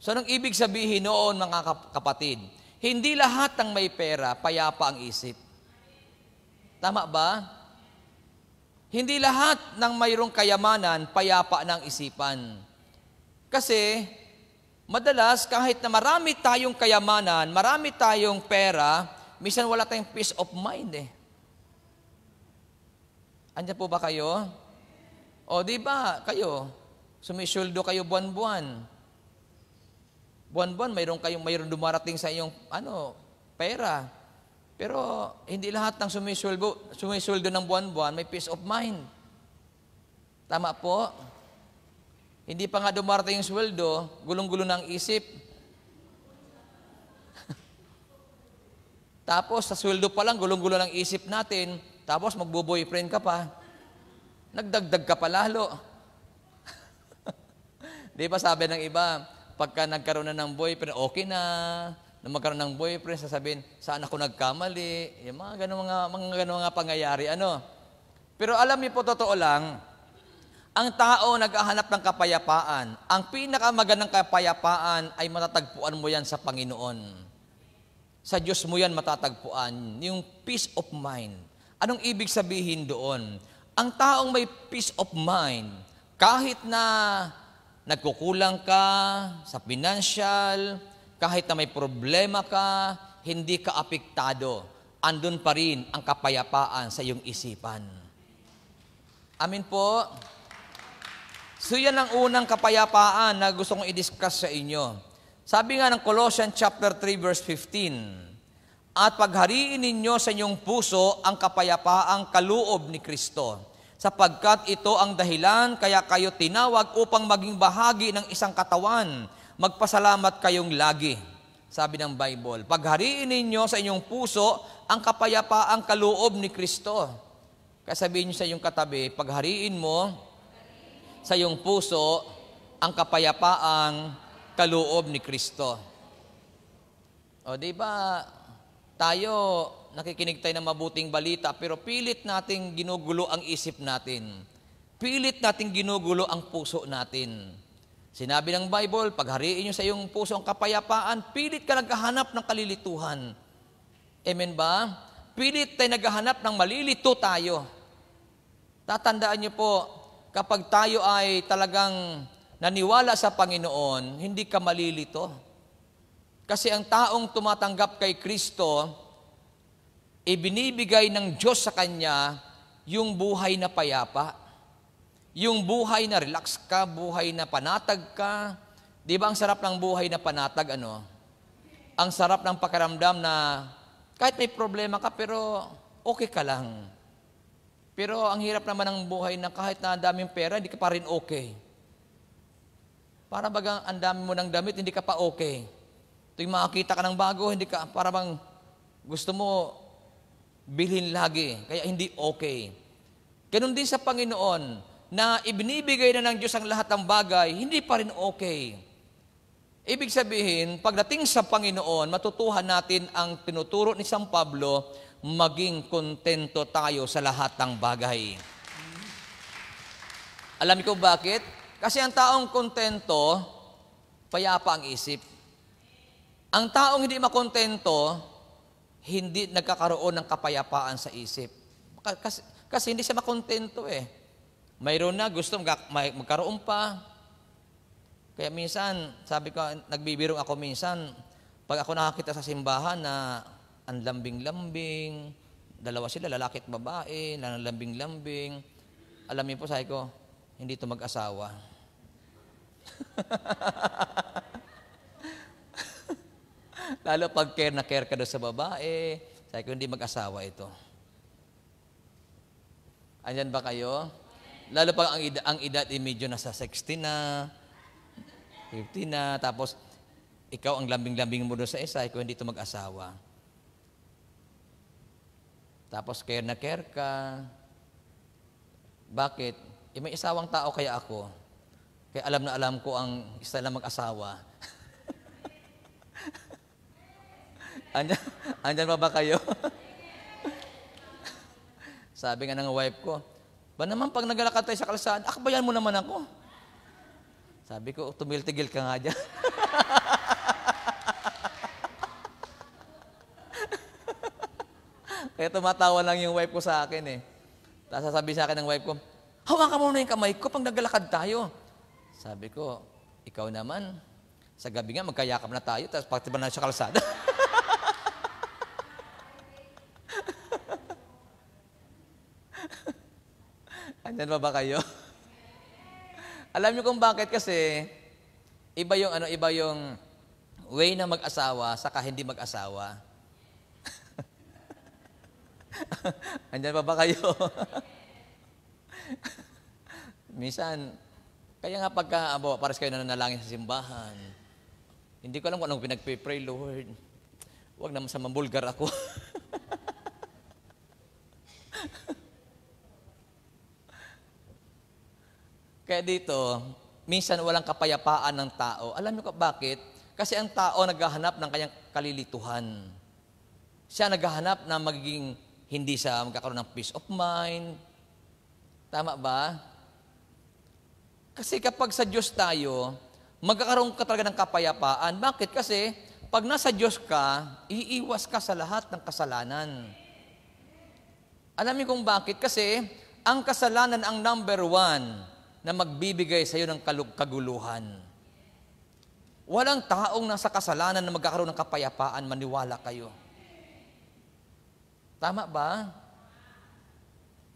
So, anong ibig sabihin noon, mga kapatid? Hindi lahat ng may pera, payapa ang isip. Tama ba? Hindi lahat ng mayroong kayamanan, payapa ng isipan. Kasi, madalas, kahit na marami tayong kayamanan, marami tayong pera, minsan wala tayong peace of mind eh. Andiyan po ba kayo? O, di ba, kayo, sumisyuldo kayo buwan-buwan. Buwan-buwan, mayroon dumarating sa iyong, pera. Pero, hindi lahat ng sumisyuldo ng buwan-buwan may peace of mind. Tama po? Hindi pa nga dumarating yung sweldo, gulong-gulo ng isip. Tapos, sa sweldo pa lang, gulong-gulo ng isip natin. Tapos, magbo-boyfriend ka pa. Nagdagdag ka pa lalo. Di ba sabi ng iba, pagka nagkaroon na ng boyfriend, okay na. Nung magkaroon ng boyfriend, sasabihin, saan ako nagkamali? Yung mga ganun mga pangyayari. Pero alam niyo po, totoo lang, ang tao naghahanap ng kapayapaan. Ang pinakamagandang kapayapaan ay matatagpuan mo yan sa Panginoon. Sa Diyos mo yan matatagpuan. Yung peace of mind. Anong ibig sabihin doon? Ang taong may peace of mind, kahit na nagkukulang ka sa financial, kahit na may problema ka, hindi ka apektado, andun pa rin ang kapayapaan sa iyong isipan. Amin po? So yan ang unang kapayapaan na gusto kong i-discuss sa inyo. Sabi nga ng Colossians chapter 3 verse 15, at paghariin ninyo sa inyong puso ang kapayapaang kaloob ni Kristo, sapagkat ito ang dahilan kaya kayo tinawag upang maging bahagi ng isang katawan. Magpasalamat kayong lagi. Sabi ng Bible, paghariin ninyo sa inyong puso ang kapayapaang kaloob ni Kristo. Kaya sabihin nyo sa iyong katabi, paghariin mo sa iyong puso ang kapayapaang kaloob ni Kristo. O di ba tayo nakikinig tayo ng mabuting balita pero pilit nating ginugulo ang isip natin. Pilit nating ginugulo ang puso natin. Sinabi ng Bible, paghariin nyo sa iyong puso ang kapayapaan, pilit ka naghahanap ng kalilituhan. Amen ba? Pilit tayo naghahanap ng malilito tayo. Tatandaan nyo po, kapag tayo ay talagang naniwala sa Panginoon, hindi ka malilito. Kasi ang taong tumatanggap kay Kristo, ibinibigay ng Diyos sa Kanya yung buhay na payapa. Yung buhay na relax ka, buhay na panatag ka. Di ba ang sarap ng buhay na panatag, Ang sarap ng pakiramdam na kahit may problema ka, pero okay ka lang. Pero ang hirap naman ng buhay na kahit na daming pera, hindi ka pa rin okay. Para bagang ang dami mo ng damit, hindi ka pa okay. Tuwing makakita ka ng bago, hindi ka, para bang gusto mo bilhin lagi, kaya hindi okay. Ganun din sa Panginoon, na ibinibigay na ng Diyos ang lahat ng bagay, hindi pa rin okay. Ibig sabihin, pagdating sa Panginoon, matutuhan natin ang tinuturo ni San Pablo, maging kontento tayo sa lahat ng bagay. Alam ko bakit? Kasi ang taong kontento, payapa ang isip. Ang taong hindi makontento, hindi nagkakaroon ng kapayapaan sa isip. Kasi hindi siya makontento eh. Mayroon na, gusto magkaroon pa, Kaya minsan, sabi ko, nagbibiro ako minsan, pag ako nakakita sa simbahan na ang lambing-lambing, dalawa sila, lalaki at babae, lambing-lambing, alam niyo po, sabi ko, hindi ito mag-asawa. Lalo pag care na care ka doon sa babae, sabi ko, hindi mag-asawa ito. Andyan ba kayo? Lalo pag ang edad medyo nasa 60 na, 50 na, tapos ikaw ang lambing-lambing mo doon sa isa, ikaw hindi ito mag-asawa. Tapos care na care ka. Bakit? May isawang tao kaya ako. Kaya alam na alam ko ang isa na mag-asawa. Andyan pa ba kayo? Sabi nga ng wife ko, ba naman pag naglalakad tayo sa kalsada, akbayan mo naman ako. Sabi ko, tumil-tigil ka nga dyan. Kaya tumatawa lang yung wife ko sa akin eh. Tapos sasabi sa akin ng wife ko, hawakan mo na yung kamay ko pag naglalakad tayo. Sabi ko, ikaw naman, sa gabi nga magkayakap na tayo, tapos pati ba na sa kalsada? Andyan ba kayo? Alam niyo kung bakit kasi iba yung way na mag-asawa saka hindi mag-asawa. Andyan ba kayo? Minsan, kaya nga pagka pares kayo nananalangin sa simbahan, hindi ko alam kung anong pinagpipray, Lord. Huwag naman sa mambulgar ako. Kaya dito, minsan walang kapayapaan ng tao. Alam niyo bakit? Kasi ang tao naghahanap ng kanyang kalilituhan. Siya naghahanap na magiging hindi siya magkakaroon ng peace of mind. Tama ba? Kasi kapag sa Diyos tayo, magkakaroon ka talaga ng kapayapaan. Bakit? Kasi pag nasa Diyos ka, iiwas ka sa lahat ng kasalanan. Alam niyo kung bakit? Kasi ang kasalanan ang number 1 na magbibigay sa iyo ng kaguluhan. Walang taong nasa kasalanan na magkakaroon ng kapayapaan, maniwala kayo. Tama ba?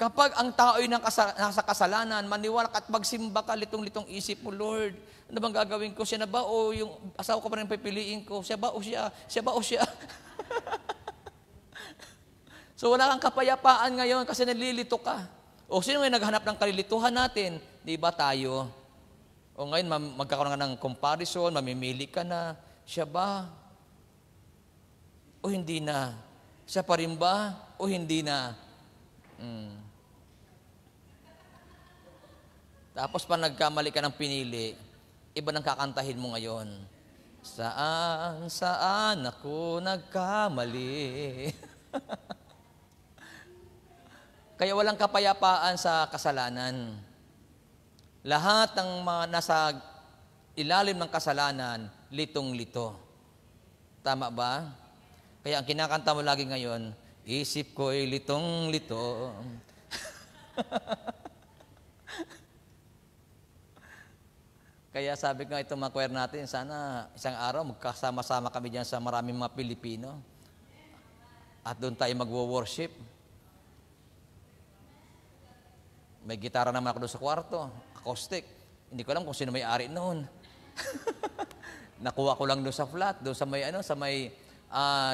Kapag ang tao ay nasa kasalanan, maniwala ka at magsimba ka, litong-litong isip mo, Lord, ano bang gagawin ko? Siya na ba o yung asawa ko pa rin pipiliin ko? Siya ba o siya? Siya ba o siya? So wala kang kapayapaan ngayon kasi nalilito ka. O sino ngayon naghanap ng kalilituhan natin? Di ba tayo? O ngayon magkakaroon ka ng comparison, mamimili ka na, siya ba? O hindi na? Siya pa rin ba? O hindi na? Tapos pa nagkamali ka ng pinili, iba nang kakantahin mo ngayon. Saan ako nagkamali? Kaya walang kapayapaan sa kasalanan. Lahat ng mga nasa ilalim ng kasalanan, litong-lito. Tama ba? Kaya ang kinakanta mo lagi ngayon, isip ko'y litong-lito. Kaya sabi ko itong mga choir natin, sana isang araw magkasama-sama kami dyan sa maraming mga Pilipino. At doon tayo magwo-worship. May gitara naman ako doon sa kwarto, acoustic. Hindi ko alam kung sino may-ari noon. Nakuha ko lang doon sa flat, doon sa may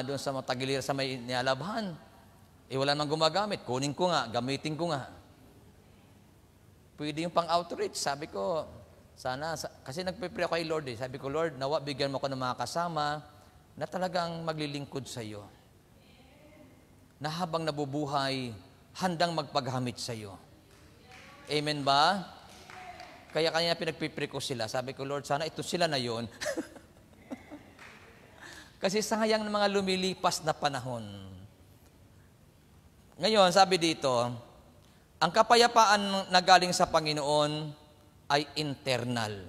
doon sa Tagiliran, sa may nialabhan. Wala namang gumagamit. Kunin ko nga, gamitin ko nga. Pwede yung pang-outreach. Sabi ko, sana, kasi nagpipray ako kay Lord eh. Sabi ko, Lord, nawa bigyan mo ko ng mga kasama na talagang maglilingkod sa iyo. Na habang nabubuhay, handang magpaghamit sa iyo. Amen ba? Kaya kanina pinagpipray ko sila. Sabi ko, Lord, sana ito sila na yon. Kasi sayang ng mga lumilipas na panahon. Ngayon, sabi dito, ang kapayapaan na galing sa Panginoon ay internal.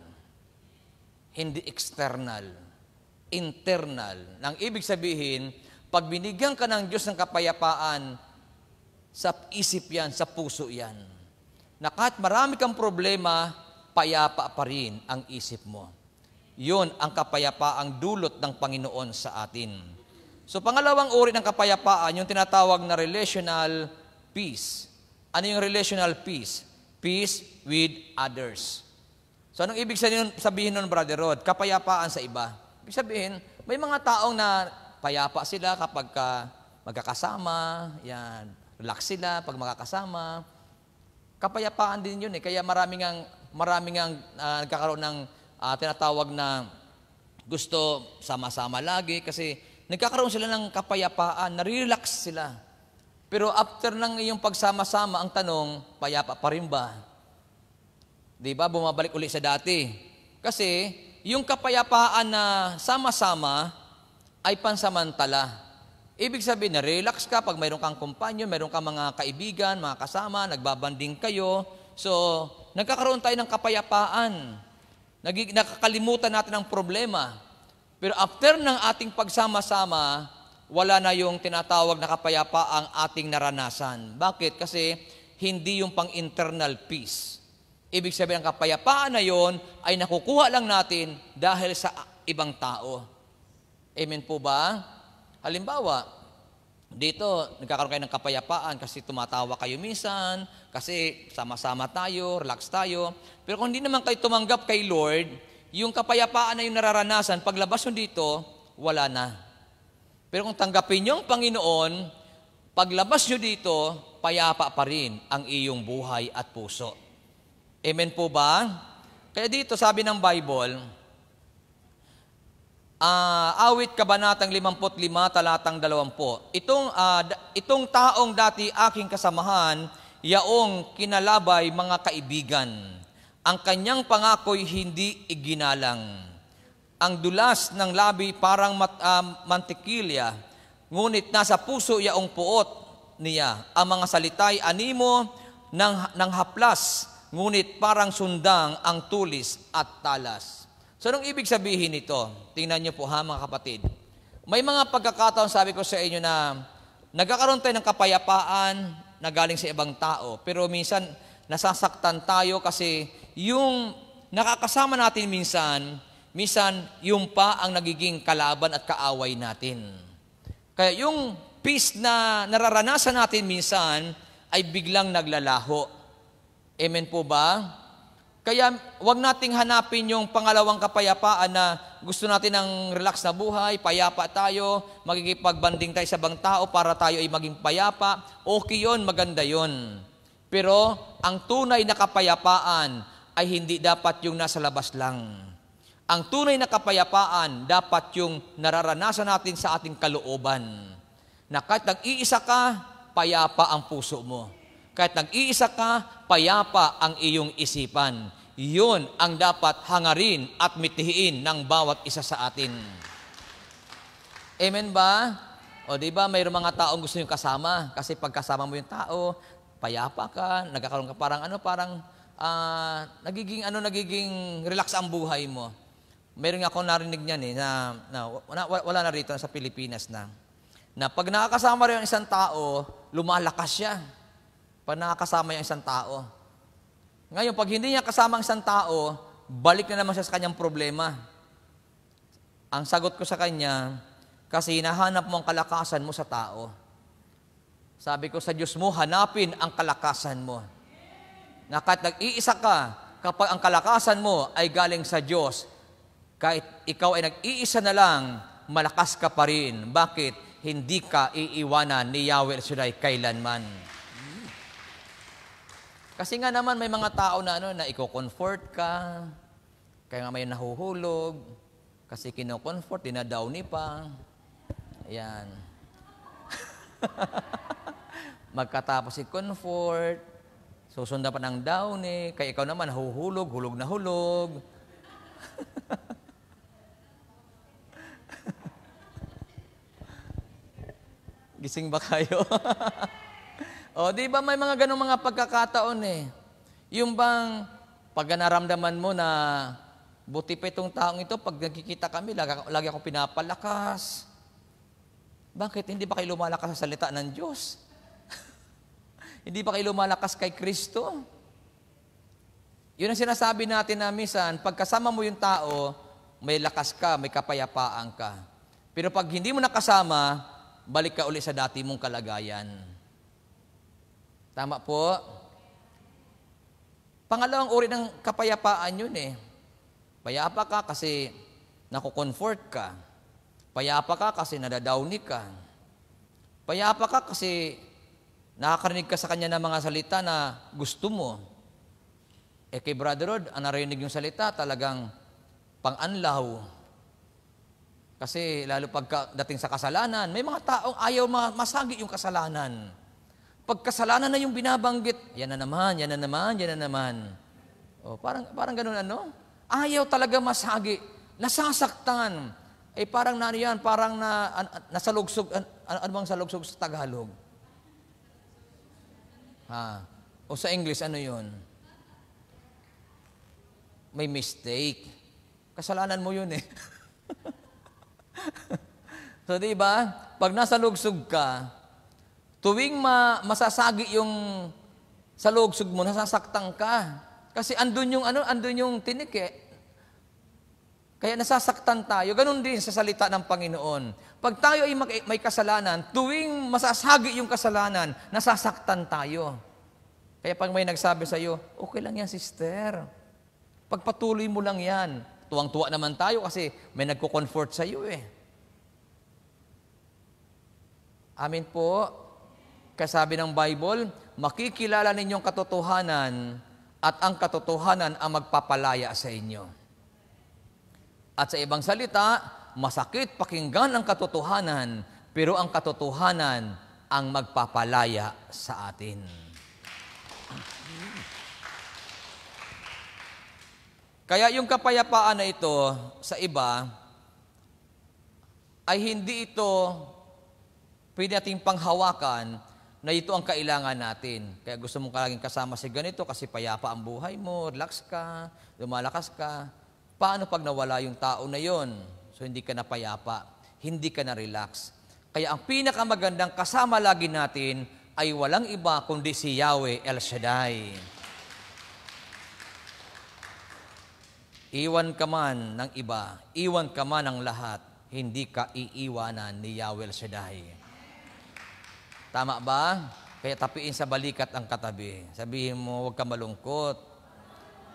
Hindi external. Internal. Nang ibig sabihin, pag binigyan ka ng Diyos ng kapayapaan, sa isip yan, sa puso yan. Na kahit marami kang problema, payapa pa rin ang isip mo. Yun ang kapayapaang dulot ng Panginoon sa atin. So pangalawang uri ng kapayapaan, yung tinatawag na relational peace. Ano yung relational peace? Peace with others. So anong ibig sabihin nun, Brother Rod? Kapayapaan sa iba. Ibig sabihin, may mga taong na payapa sila kapag magkakasama, yan, relax sila pag magkakasama. Kapayapaan din yun eh. Kaya maraming nagkakaroon ng tinatawag na gusto sama-sama lagi kasi nagkakaroon sila ng kapayapaan, nare-relax sila. Pero after ng iyong pagsama-sama, ang tanong, payapa pa rin ba? Di ba? Bumabalik uli sa dati. Kasi yung kapayapaan na sama-sama ay pansamantala. Ibig sabihin na relax ka pag mayroon kang kumpanyo, mayroon kang mga kaibigan, mga kasama, nagbabanding kayo. So, nagkakaroon tayo ng kapayapaan. Nakakalimutan natin ang problema. Pero after ng ating pagsama-sama, wala na yung tinatawag na kapayapaang ating naranasan. Bakit? Kasi hindi yung pang-internal peace. Ibig sabihin, ang kapayapaan na yon ay nakukuha lang natin dahil sa ibang tao. Amen po ba? Halimbawa, dito, nagkakaroon kayo ng kapayapaan kasi tumatawa kayo minsan, kasi sama-sama tayo, relax tayo. Pero kung hindi naman kayo tumanggap kay Lord, yung kapayapaan na yung nararanasan, paglabas nyo dito, wala na. Pero kung tanggapin nyo ang Panginoon, paglabas nyo dito, payapa pa rin ang iyong buhay at puso. Amen po ba? Kaya dito, sabi ng Bible, Awit Kabanatang 55, talatang 20. Itong taong dati aking kasamahan, yaong kinalabay mga kaibigan. Ang kanyang pangako'y hindi iginalang. Ang dulas ng labi parang mantikilya, ngunit nasa puso yaong puot niya. Ang mga salita'y animo ng haplas, ngunit parang sundang ang tulis at talas. So, anong ibig sabihin nito? Tingnan niyo po ha, mga kapatid. May mga pagkakataon, sabi ko sa inyo, na nagkakaroon tayo ng kapayapaan na galing sa ibang tao. Pero minsan, nasasaktan tayo kasi yung nakakasama natin minsan yung pa ang nagiging kalaban at kaaway natin. Kaya yung peace na nararanasan natin minsan ay biglang naglalaho. Amen po ba? Kaya wag nating hanapin yung pangalawang kapayapaan na gusto natin ng relax na buhay, payapa tayo, magkikipagbanding tayo sa ibang tao para tayo ay maging payapa. Okay yun, maganda yun. Pero ang tunay na kapayapaan ay hindi dapat yung nasa labas lang. Ang tunay na kapayapaan dapat yung nararanasan natin sa ating kalooban. Na kahit nag-iisa ka, payapa ang puso mo. Kahit nag-iisa ka, payapa ang iyong isipan. Yun ang dapat hangarin at mitihiin ng bawat isa sa atin. Amen ba? O di ba mayroong mga taong gusto yung kasama? Kasi pag kasama mo yung tao, payapa ka, nagkakaroon ka nagiging relax ang buhay mo. Meron ako narinig niyan wala na rito sa Pilipinas na pag nakakasama rin ang isang tao, lumalakas siya. Pag nakakasama yung isang tao. Ngayon, pag hindi niya kasama ang isang tao, balik na naman siya sa kanyang problema. Ang sagot ko sa kanya, kasi hinahanap mo ang kalakasan mo sa tao. Sabi ko sa Diyos mo, hanapin ang kalakasan mo. Na kahit nag-iisa ka, kapag ang kalakasan mo ay galing sa Diyos, kahit ikaw ay nag-iisa na lang, malakas ka pa rin. Bakit? Hindi ka iiwanan ni Yahweh El-Shaddai kailanman. Kasi nga naman may mga tao na na i-comfort ka, kaya nga may nahuhulog, kasi kino-comfort, dinadowny pa. Ayan. Magkatapos i-comfort, susunda pa ng downy, kaya ikaw naman nahuhulog, hulog na hulog. Gising ba kayo? O, di ba may mga ganong mga pagkakataon eh. Yung bang pag naramdaman mo na buti pa itong taong ito, pag nagkikita kami, lagi ako pinapalakas. Bakit? Hindi ba kayo lumalakas sa salita ng Diyos? Hindi ba kayo lumalakas kay Kristo? Yun ang sinasabi natin na minsan, pagkasama mo yung tao, may lakas ka, may kapayapaan ka. Pero pag hindi mo nakasama, balik ka uli sa dati mong kalagayan. Tama po? Pangalawang uri ng kapayapaan yun eh. Payapa ka kasi nakukomfort ka. Payapa ka kasi nadadowny ka. Payapa ka kasi nakakarinig ka sa kanya ng mga salita na gusto mo. Eh kay Brother Rod, ang narinig yung salita talagang pang-anlaw. Kasi lalo pagdating sa kasalanan, may mga taong ayaw masagi yung kasalanan. Pag kasalanan na yung binabanggit, yan na naman, yan na naman, yan na naman. O, parang ganun ano? Ayaw talaga masagi. Nasasaktan. Eh parang yan, parang nasalugsog. Ano bang salugsog sa Tagalog? O sa English, ano yun? May mistake. Kasalanan mo yun eh. So, di ba? Pag nasalugsog ka, tuwing masasagi yung salugsog mo, nasasaktan ka. Kasi andun yung tinik eh. Kaya nasasaktan tayo. Ganun din sa salita ng Panginoon. Pag tayo ay may kasalanan, tuwing masasagi yung kasalanan, nasasaktan tayo. Kaya pag may nagsabi sa iyo, okay lang yan, sister. Pagpatuloy mo lang yan. Tuwang-tuwa naman tayo kasi may nagko-comfort sa iyo eh. Amin po. Kasabi ng Bible, makikilala ninyong katotohanan at ang katotohanan ang magpapalaya sa inyo. At sa ibang salita, masakit pakinggan ang katotohanan, pero ang katotohanan ang magpapalaya sa atin. Kaya yung kapayapaan na ito sa iba, ay hindi ito pwede nating panghawakan na ito ang kailangan natin. Kaya gusto mong laging kasama si ganito kasi payapa ang buhay mo, relax ka, lumalakas ka. Paano pag nawala yung tao na yon? So hindi ka na payapa, hindi ka na relax. Kaya ang pinakamagandang kasama lagi natin ay walang iba kundi si Yahweh El Shaddai. Iwan ka man ng iba, iwan ka man ng lahat, hindi ka iiwanan ni Yahweh El Shaddai. Tama ba? Kaya tapiin sa balikat ang katabi. Sabihin mo, huwag ka malungkot.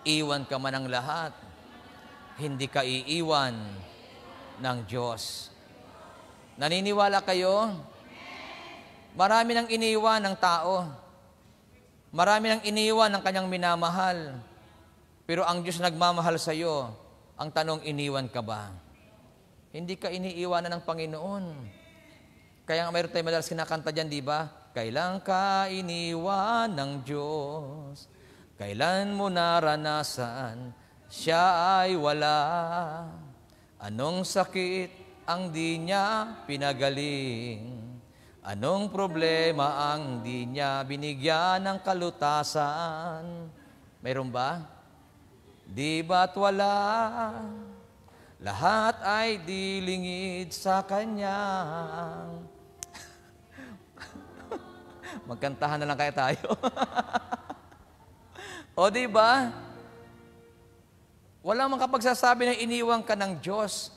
Iwan ka man ng lahat, hindi ka iiwan ng Diyos. Naniniwala kayo? Marami nang iniwan ng tao. Marami nang iniwan ng kanyang minamahal. Pero ang Diyos nagmamahal sa iyo, ang tanong, iniwan ka ba? Hindi ka iniiwanan ng Panginoon. Kaya mayroon tayo madalas kinakanta dyan, di ba? Kailan ka iniwan ng Diyos? Kailan mo naranasan siya ay wala? Anong sakit ang di niya pinagaling? Anong problema ang di niya binigyan ng kalutasan? Mayroon ba? Di ba't wala? Lahat ay dilingid sa Kanya. Magkantahan na lang kaya tayo. O di ba? Walang makapagsasabi na iniwan ka ng Diyos.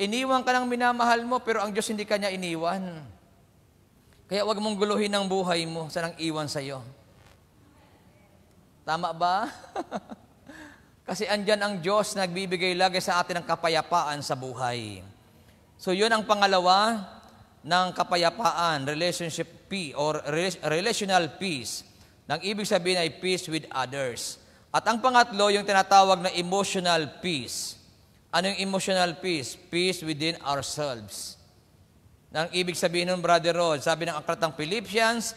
Iniwan ka ng minamahal mo, pero ang Diyos hindi ka niya iniwan. Kaya wag mong guluhin ang buhay mo sa nang iwan sa iyo. Tama ba? Kasi andyan ang Diyos na nagbibigay lagi sa atin ng kapayapaan sa buhay. So yun ang pangalawa ng kapayapaan, relationship peace or relational peace. Nang ibig sabihin ay peace with others. At ang pangatlo, yung tinatawag na emotional peace. Ano yung emotional peace? Peace within ourselves. Nang ibig sabihin ng Brother Rod, sabi ng aklat ng Philippians,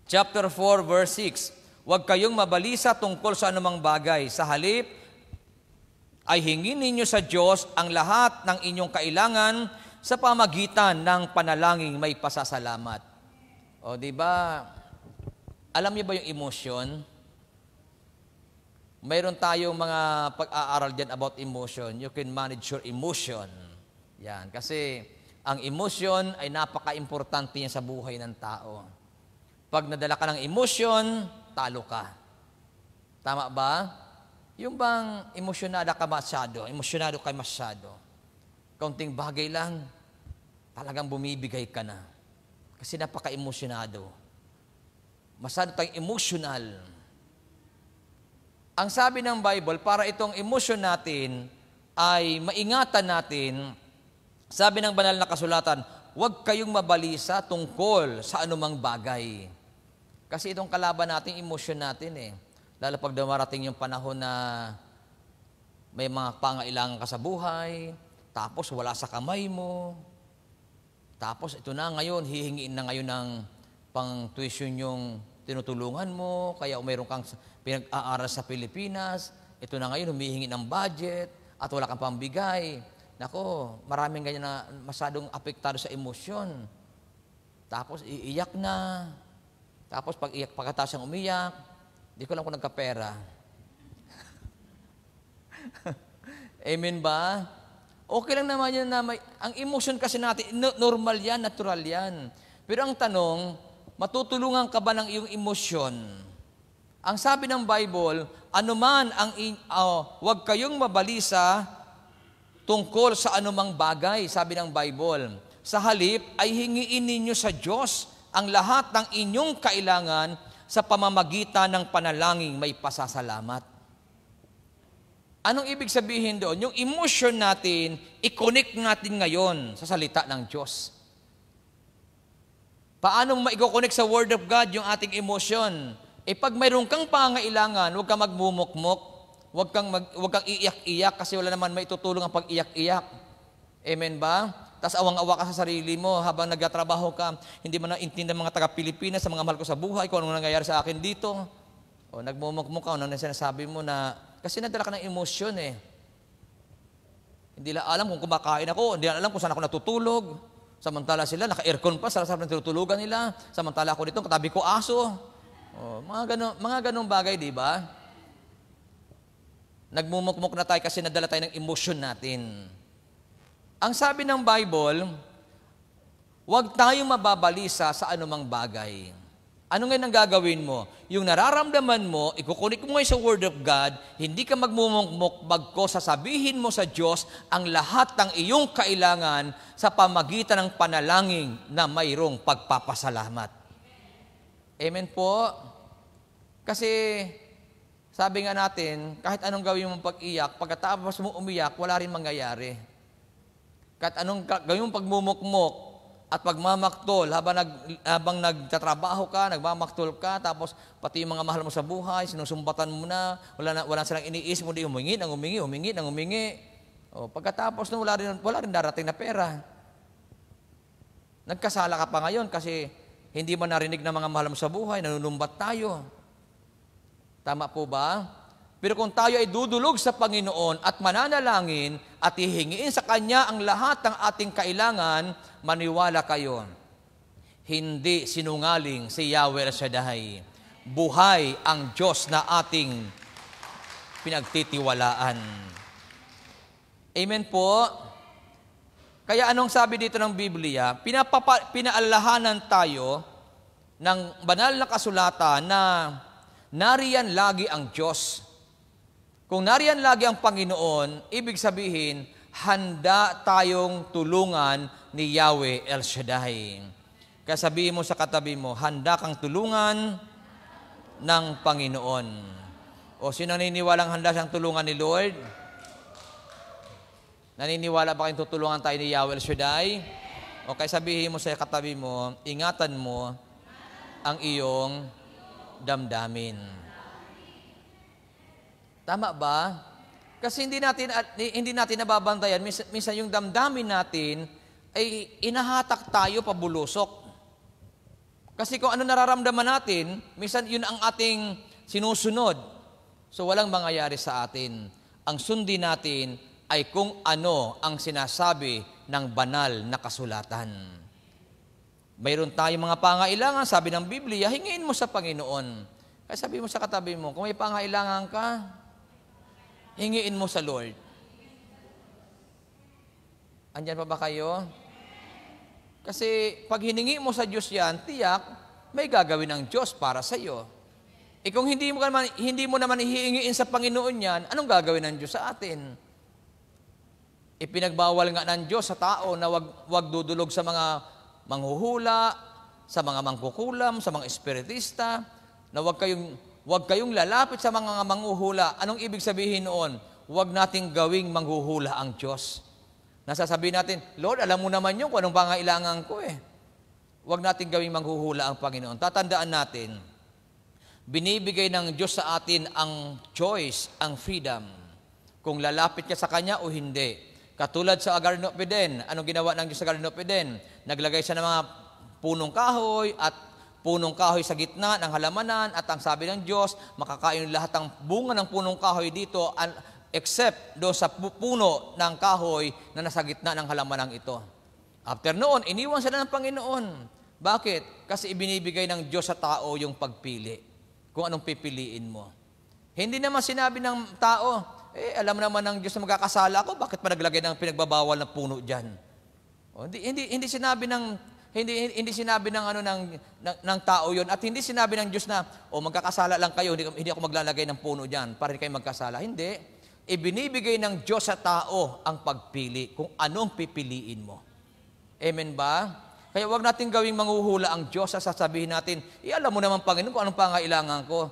chapter 4, verse 6, huwag kayong mabalisa tungkol sa anumang bagay. Sa halip, ay hingin ninyo sa Diyos ang lahat ng inyong kailangan sa pamagitan ng panalangin may pasasalamat. O, di ba? Alam niyo ba yung emotion? Mayroon tayong mga pag-aaral dyan about emotion. You can manage your emotion. Yan. Kasi ang emotion ay napaka-importante niya sa buhay ng tao. Pag nadala ka ng emotion, talo ka. Tama ba? Yung bang emosyonado ka masyado, kaunting bagay lang, talagang bumibigay ka na. Kasi napaka-emosyonado. Masyado tayong emotional. Ang sabi ng Bible, para itong emotion natin ay maingatan natin, sabi ng banal na kasulatan, huwag kayong mabalisa tungkol sa anumang bagay. Kasi itong kalaban natin, emotion natin eh. Lalo pag dumarating yung panahon na may mga pangailangan ka sa buhay, tapos wala sa kamay mo, tapos ito na ngayon, hihingiin na ngayon ng pang-tuition yung tinutulungan mo, kaya mayroon kang pinag-aaral sa Pilipinas, ito na ngayon, humihingi ng budget, at wala kang pambigay. Nako, maraming ganyan na masyadong apektado sa emosyon. Tapos iiyak na, tapos pagkatapos siyang umiyak, di ko lang kung nagkapera. Amen ba? Okay lang naman yun na ang emotion kasi natin, normal yan, natural yan. Pero ang tanong, matutulungan ka ba ng iyong emosyon? Ang sabi ng Bible, anuman huwag kayong mabalisa tungkol sa anumang bagay, sabi ng Bible. Sa halip ay hingiin ninyo sa Diyos ang lahat ng inyong kailangan sa pamamagitan ng panalangin may pasasalamat. Anong ibig sabihin doon? Yung emotion natin, i-connect natin ngayon sa salita ng Diyos. Paano ma-connect sa Word of God yung ating emotion? Pag mayroon kang pangailangan, huwag kang magmumukmok, huwag kang iiyak-iyak kasi wala naman maitutulong ang pag-iyak-iyak. Amen ba? Tapos awang-awa ka sa sarili mo habang nagtatrabaho ka, hindi mo naintindihan mga taga-Pilipinas sa mga mahal ko sa buhay, kung ano nangyayari sa akin dito. O nagmumukmok ka, ano na sinasabi mo na, kasi nadala ka ng emosyon eh. Hindi lang alam kung kumakain ako, hindi lang alam kung saan ako natutulog. Samantala sila, naka-aircon pa, sarap ng tinutulugan nila. Samantala ako dito, katabi ko aso. O, mga ganong bagay, di ba? Nagmumukmok na tayo kasi nadala tayo ng emosyon natin. Ang sabi ng Bible, huwag tayong mababalisa sa anumang bagay. Ano ngayon ang gagawin mo? Yung nararamdaman mo, ikukunik mo ngayon sa Word of God, hindi ka magmumukmok, bagko sasabihin mo sa Diyos ang lahat ng iyong kailangan sa pamagitan ng panalangin na mayroong pagpapasalamat. Amen po? Kasi sabi nga natin, kahit anong gawin mong pag-iyak, pagkatapos mo umiyak, wala rin mangyayari. Kahit anong gawin mong pagmumukmok at pagmamaktol, habang nagtatrabaho ka, nagmamaktol ka, tapos pati yung mga mahal mo sa buhay, sinusumbatan mo na, wala silang iniisip mo, di humingi. O, pagkatapos na wala rin darating na pera. Nagkasala ka pa ngayon kasi hindi mo narinig ng mga mahal mo sa buhay, nanunumbat tayo. Tama po ba? Pero kung tayo ay dudulog sa Panginoon at mananalangin at hihingiin sa Kanya ang lahat ng ating kailangan, maniwala kayo, hindi sinungaling si Yahweh El Shaddai. Buhay ang Diyos na ating pinagtitiwalaan. Amen po? Kaya anong sabi dito ng Biblia? Pinaalalahanan tayo ng banal na kasulatan na nariyan lagi ang Diyos. Kung nariyan lagi ang Panginoon, ibig sabihin, handa tayong tulungan ni Yahweh El Shaddai. Kaya sabihin mo sa katabi mo, handa kang tulungan ng Panginoon. O sino naniniwalang handa siyang tulungan ni Lord? Naniniwala ba kayong tutulungan tayo ni Yahweh El Shaddai? O kaya sabihin mo sa katabi mo, ingatan mo ang iyong damdamin. Tama ba? Kasi hindi natin nababantayan. Minsan yung damdamin natin ay inahatak tayo pabulusok. Kasi kung ano nararamdaman natin, minsan yun ang ating sinusunod. So walang mangyayari sa atin. Ang sundin natin ay kung ano ang sinasabi ng banal na kasulatan. Mayroon tayong mga pangailangan, sabi ng Biblia, hingiin mo sa Panginoon. Kaya sabi mo sa katabi mo, kung may pangailangan ka, hingiin mo sa Lord. Andyan pa ba kayo? Kasi pag hiningi mo sa Diyos yan, tiyak, may gagawin ng Diyos para sa iyo. Kung hindi mo naman hihingiin sa Panginoon yan, anong gagawin ng Diyos sa atin? Ipinagbawal nga ng Diyos sa tao na wag dudulog sa mga manghuhula, sa mga mangkukulam, sa mga espiritista, na wag kayong lalapit sa mga manghuhula. Anong ibig sabihin noon? Wag nating gawing manghuhula ang Diyos. Nasasabihin natin, Lord, alam mo naman yun kung anong pangailangan ko eh. Wag nating gawing manghuhula ang Panginoon. Tatandaan natin, binibigay ng Diyos sa atin ang choice, ang freedom. Kung lalapit ka sa Kanya o hindi. Katulad sa Garden of Eden, anong ginawa ng Diyos sa Garden of Eden? Naglagay siya ng mga punong kahoy at punong kahoy sa gitna ng halamanan at ang sabi ng Diyos, makakain lahat ng bunga ng punong kahoy dito except do sa puno ng kahoy na nasa gitna ng halamanang ito. After noon, iniwan sila ng Panginoon. Bakit? Kasi ibinibigay ng Diyos sa tao yung pagpili. Kung anong pipiliin mo. Hindi naman sinabi ng tao, alam naman ng Diyos na magkakasala ako, bakit pa naglagay ng pinagbabawal na puno dyan? Hindi sinabi ng tao yon at hindi sinabi ng Diyos na magkakasala lang kayo, hindi ako maglalagay ng puno dyan para kayo magkasala. Hindi. Ibinibigay ng Diyos sa tao ang pagpili kung anong pipiliin mo. Amen ba? Kaya wag natin gawing manghuhula ang Diyos sa sasabihin natin, alam mo naman Panginoon kung anong pangailangan ko.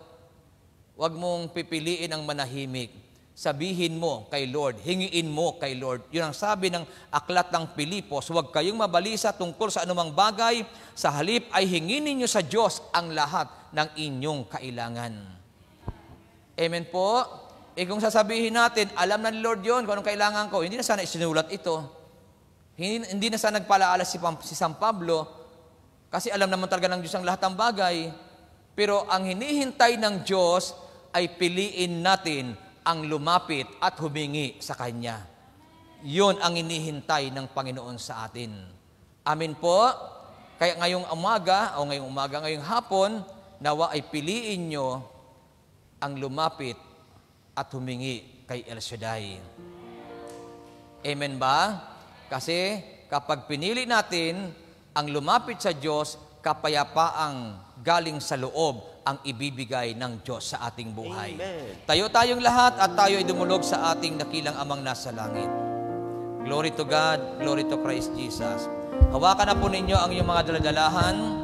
Wag mong pipiliin ang manahimik. Sabihin mo kay Lord, hingiin mo kay Lord. Yun ang sabi ng aklat ng Pilipos, huwag kayong mabalisa tungkol sa anumang bagay, sa halip ay hingin ninyo sa Diyos ang lahat ng inyong kailangan. Amen po? Kung sasabihin natin, alam na ni Lord yun kung anong kailangan ko, hindi na sana isinulat ito. Hindi na sana nagpalaala si San Pablo, kasi alam naman talaga ng Diyos ang lahat ng bagay. Pero ang hinihintay ng Diyos ay piliin natin ang lumapit at humingi sa Kanya. Yun ang hinihintay ng Panginoon sa atin. Amin po? Kaya ngayong hapon, nawa ay piliin nyo ang lumapit at humingi kay El Shaddai. Amen ba? Kasi kapag pinili natin ang lumapit sa Diyos, kapayapaang galing sa loob ang ibibigay ng Diyos sa ating buhay. Amen. Tayo tayong lahat at tayo ay dumulog sa ating dakilang Amang nasa langit. Glory to God, glory to Christ Jesus. Hawakan na po ninyo ang iyong mga daladalahan.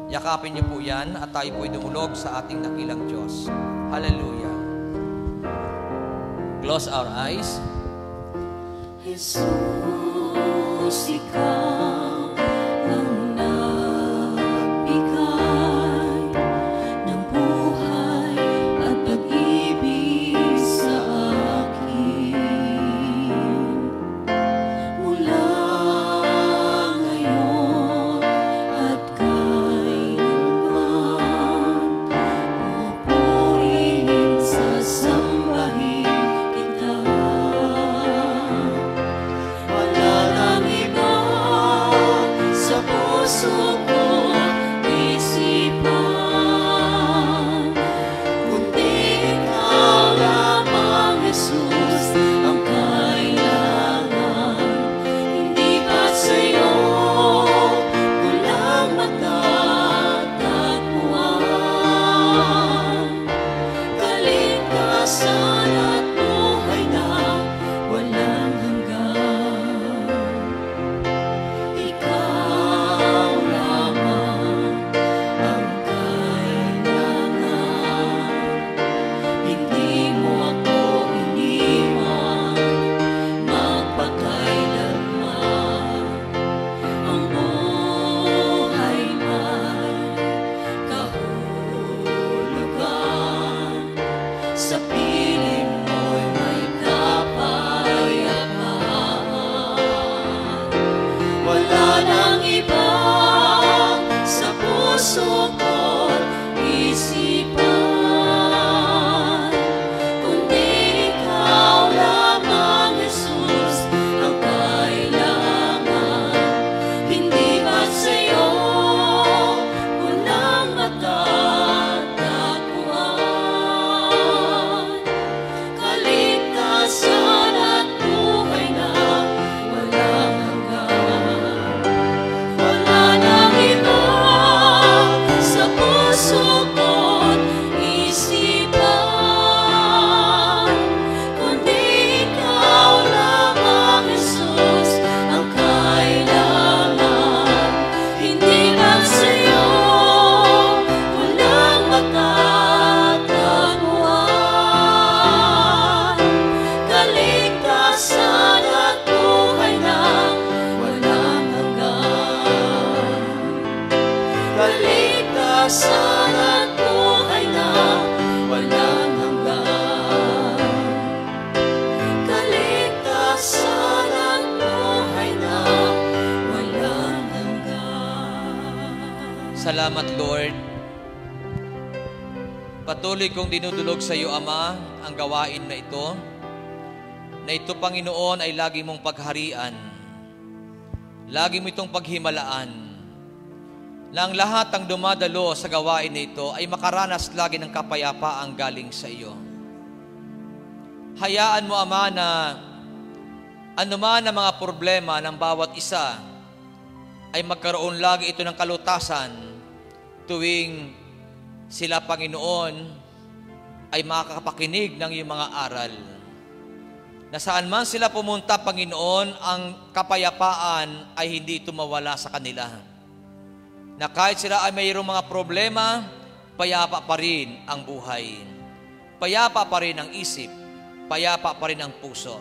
Yakapin niyo po yan at tayo po ay dumulog sa ating dakilang Diyos. Hallelujah. Close our eyes. Jesus, ikaw ang nagbigay ng buhay at pag-ibig sa akin. Mula ngayon at kailanman, pupurihin, sasambahin kita. Wala nang iba sa puso ko isipan, kundi ikaw lamang, Jesus, ang kailangan. Hindi ba sa'yo walang matatagpuan? Kaligtasan at buhay na walang hanggan. Ikaw lamang ang kailangan. Hindi mo ako iniwan magpakailanman. Ang buhay may kahulugan, sa piling mo'y may kapayapaan. Wala nang iba sa puso ko't isipan, kundi ikaw lamang, Jesus, ang kailangan. Hindi ba sa'yo walang matatagpuan? Kaligtasan at buhay na walang hanggan. Wala nang iba sa kaligtasan at buhay na walang hanggan. Kaligtasan at buhay na walang hanggan. Salamat, Lord. Patuloy kong dinudulog sa iyo, Ama, ang gawain na ito, Panginoon, ay lagi mong pagharian. Lagi mo itong paghimalaan. Na ang lahat ng dumadalo sa gawain na ito ay makaranas lagi ng kapayapaang galing sa iyo. Hayaan mo, Ama, na anuman ang mga problema ng bawat isa ay magkaroon lagi ito ng kalutasan tuwing sila, Panginoon, ay makakapakinig ng iyong mga aral. Na saan man sila pumunta, Panginoon, ang kapayapaan ay hindi ito mawala sa kanila. Na kahit sila ay mayroong mga problema, payapa pa rin ang buhay. Payapa pa rin ang isip. Payapa pa rin ang puso.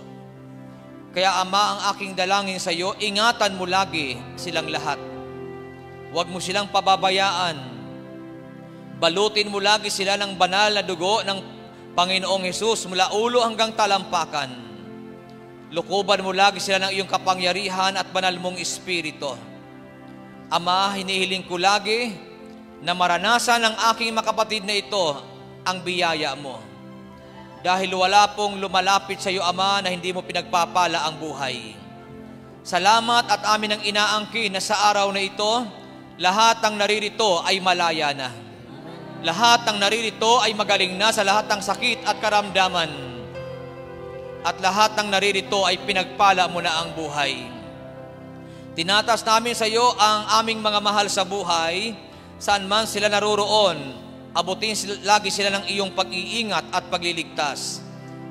Kaya, Ama, ang aking dalangin sa iyo, ingatan mo lagi silang lahat. Huwag mo silang pababayaan. Balutin mo lagi sila ng banal na dugo ng Panginoong Hesus mula ulo hanggang talampakan. Lukuban mo lagi sila ng iyong kapangyarihan at banal mong espiritu. Ama, hinihiling ko lagi na maranasan ng aking makapatid na ito ang biyaya mo. Dahil wala pong lumalapit sa iyo, Ama, na hindi mo pinagpapala ang buhay. Salamat at amin ang inaangkin na sa araw na ito, lahat ng naririto ay malaya na. Lahat ng naririto ay magaling na sa lahat ng sakit at karamdaman. At lahat ng naririto ay pinagpala mo na ang buhay. Tinatas namin sa iyo ang aming mga mahal sa buhay, saan man sila naroroon, abutin lagi sila ng iyong pag-iingat at pagliligtas.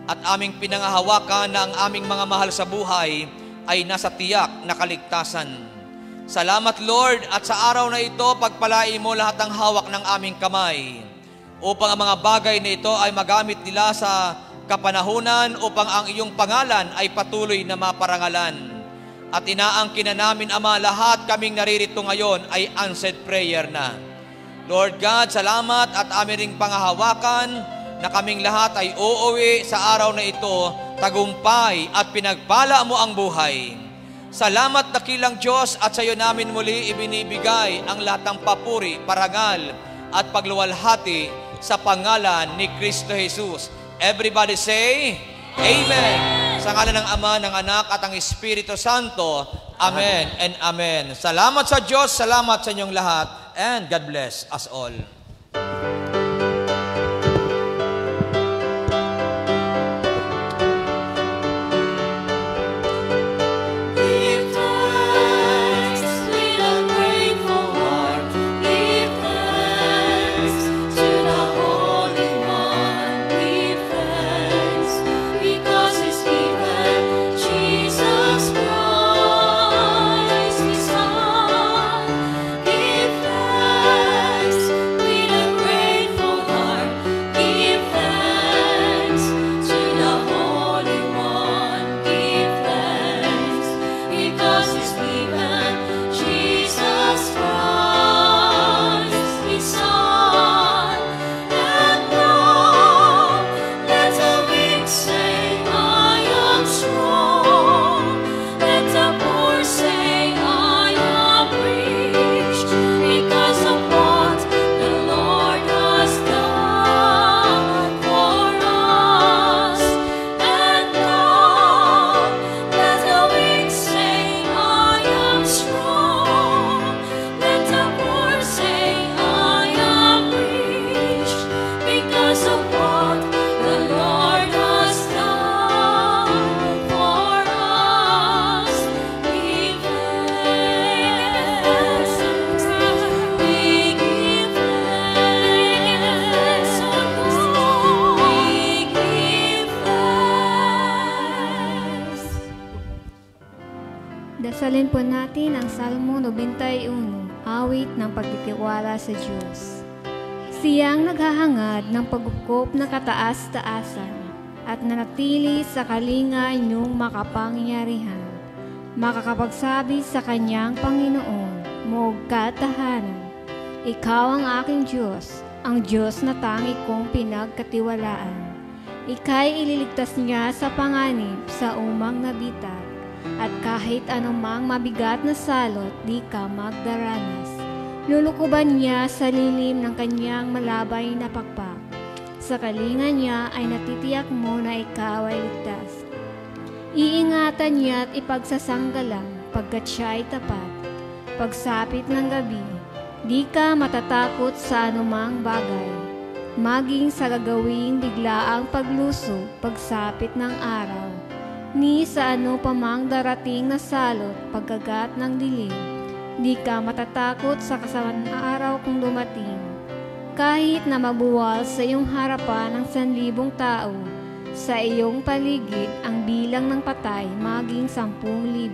At aming pinangahawakan na ang aming mga mahal sa buhay ay nasa tiyak na kaligtasan. Salamat, Lord, at sa araw na ito, pagpalain mo lahat ng hawak ng aming kamay upang ang mga bagay na ito ay magamit nila sa kapanahunan upang ang iyong pangalan ay patuloy na maparangalan. At inaangkin na namin, Ama, lahat kaming naririto ngayon ay answered prayer na. Lord God, salamat at amin ring pangahawakan na kaming lahat ay uuwi sa araw na ito, tagumpay at pinagpala mo ang buhay. Salamat, dakilang Diyos, at sa iyo namin muli ibinibigay ang lahat ng papuri, parangal at pagluwalhati sa pangalan ni Kristo Jesus. Everybody say, Amen. Sa ngalan ng Ama, ng Anak at ang Espiritu Santo. Amen and Amen. Salamat sa Diyos, salamat sa inyong lahat, and God bless us all. Dasalin po natin ang Salmo 91, awit ng pagtitiwala sa Diyos. Siyang naghahangad ng pagukop na kataas-taasan at nanatili sa kalinga niyong makapangyarihan. Makakapagsabi sa kanyang Panginoon, moog katahanan. Ikaw ang aking Diyos, ang Diyos na tangi kong pinagkatiwalaan. Ika'y ililigtas niya sa panganib sa umang nabitag, at kahit anumang mabigat na salot, di ka magdaranas. Lulukuban niya sa lilim ng kanyang malabay na pakpak. Sa kalinga niya ay natitiyak mo na ikaw ay ligtas. Iingatan niya at ipagsasanggalang pagkat siya ay tapat. Pagsapit ng gabi, di ka matatakot sa anumang bagay. Maging sa gagawing biglaang pagluso, pagsapit ng araw, ni sa ano pa mang darating na salot, pagkagat ng dilim. Di ka matatakot sa kasamaan ng araw kung dumating. Kahit na mabuwal sa iyong harapan ang 1,000 tao, sa iyong paligid ang bilang ng patay maging 10,000.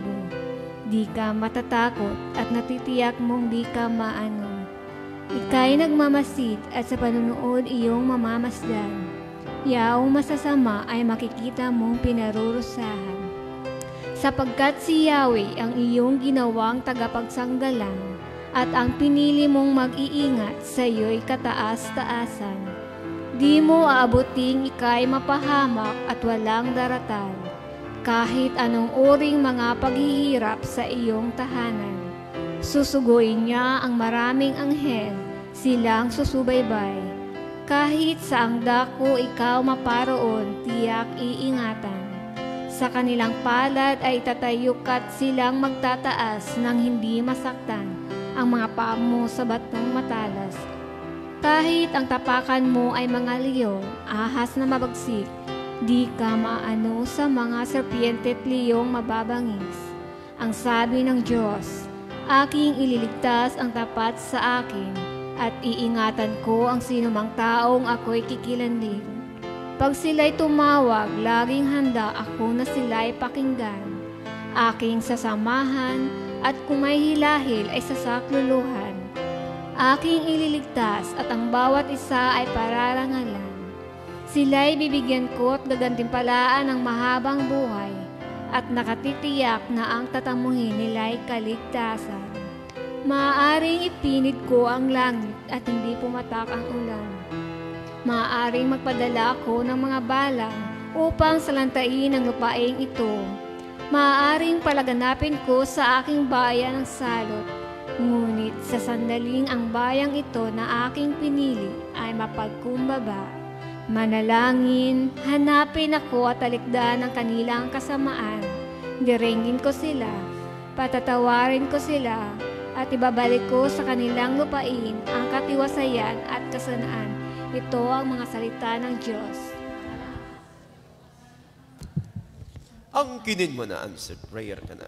Di ka matatakot at natitiyak mong di ka maano. Ika'y nagmamasid at sa panunood iyong mamamasdan. Yaong masasama ay makikita mong pinarurusahan. Sapagkat si Yahweh ang iyong ginawang tagapagsanggalang at ang pinili mong mag-iingat sa iyo'y kataas-taasan. Di mo aabuting ika'y mapahamak at walang daratan. Kahit anong uring mga paghihirap sa iyong tahanan, susuguin niya ang maraming anghel, silang susubaybay. Kahit sa ang dako ikaw maparoon, tiyak iingatan. Sa kanilang palad ay tatayuk at silang magtataas nang hindi masaktan ang mga paa mo sa batong matalas. Kahit ang tapakan mo ay mga leon, ahas na mabagsik, di ka maano sa mga serpiente at leyong mababangis. Ang sabi ng Diyos, aking ililigtas ang tapat sa akin, at iingatan ko ang sinumang taong ako'y kikilanlin. Pag sila'y tumawag, laging handa ako na sila'y pakinggan. Aking sasamahan, at kung may hilahil ay sasakluluhan. Aking ililigtas at ang bawat isa ay pararangalan. Sila'y bibigyan ko at gagantimpalaan ng mahabang buhay at nakatitiyak na ang tatamuhin nila'y kaligtasan. Maaaring ipinit ko ang langit at hindi pumatak ang ulan. Maaaring magpadala ako ng mga balang upang salantain ang lupaing ito. Maaaring palaganapin ko sa aking bayan ang salot. Ngunit sa sandaling ang bayang ito na aking pinili ay mapagkumbaba. Manalangin, hanapin ako at talikdan ang kanilang kasamaan. Diringin ko sila, patatawarin ko sila, at ibabalik ko sa kanilang lupain ang katiwasayan at kasanaan. Ito ang mga salita ng Diyos. Angkinin mo na, answered prayer ka na.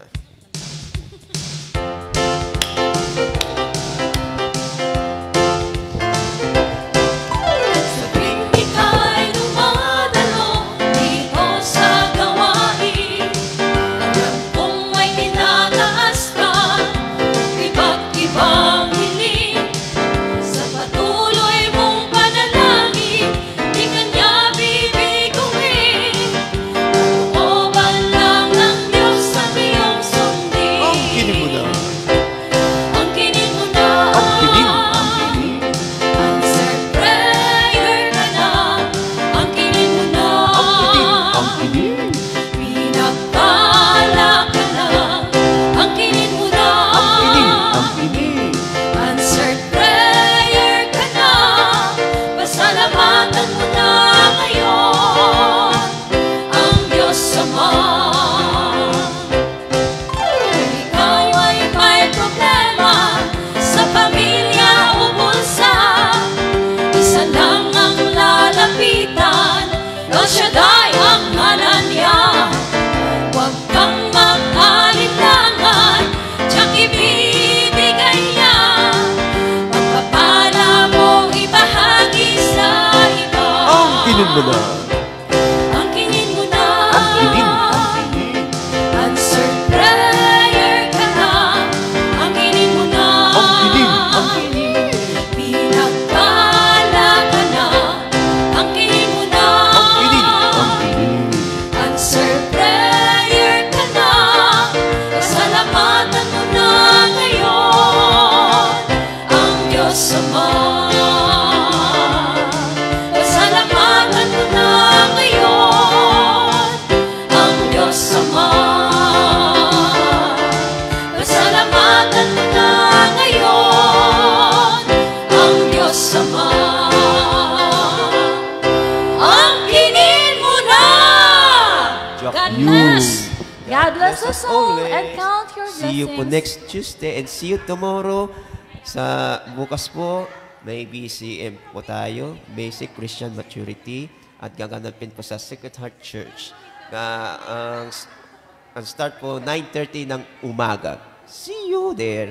Angkinin mo na. Answered prayer ka na. Angkinin mo na. Pinagpala ka na. Angkinin mo na. Answered prayer ka na. Pasalamatan mo na ngayon ang Diyos. Ama. Angkinin mo na! God bless! God bless us all and count your blessings. See you po next Tuesday and see you tomorrow. Sa bukas po, may BCM po tayo, Basic Christian Maturity, at gaganapin po sa Sacred Heart Church. Ang start po, 9:30 ng umaga. See you there!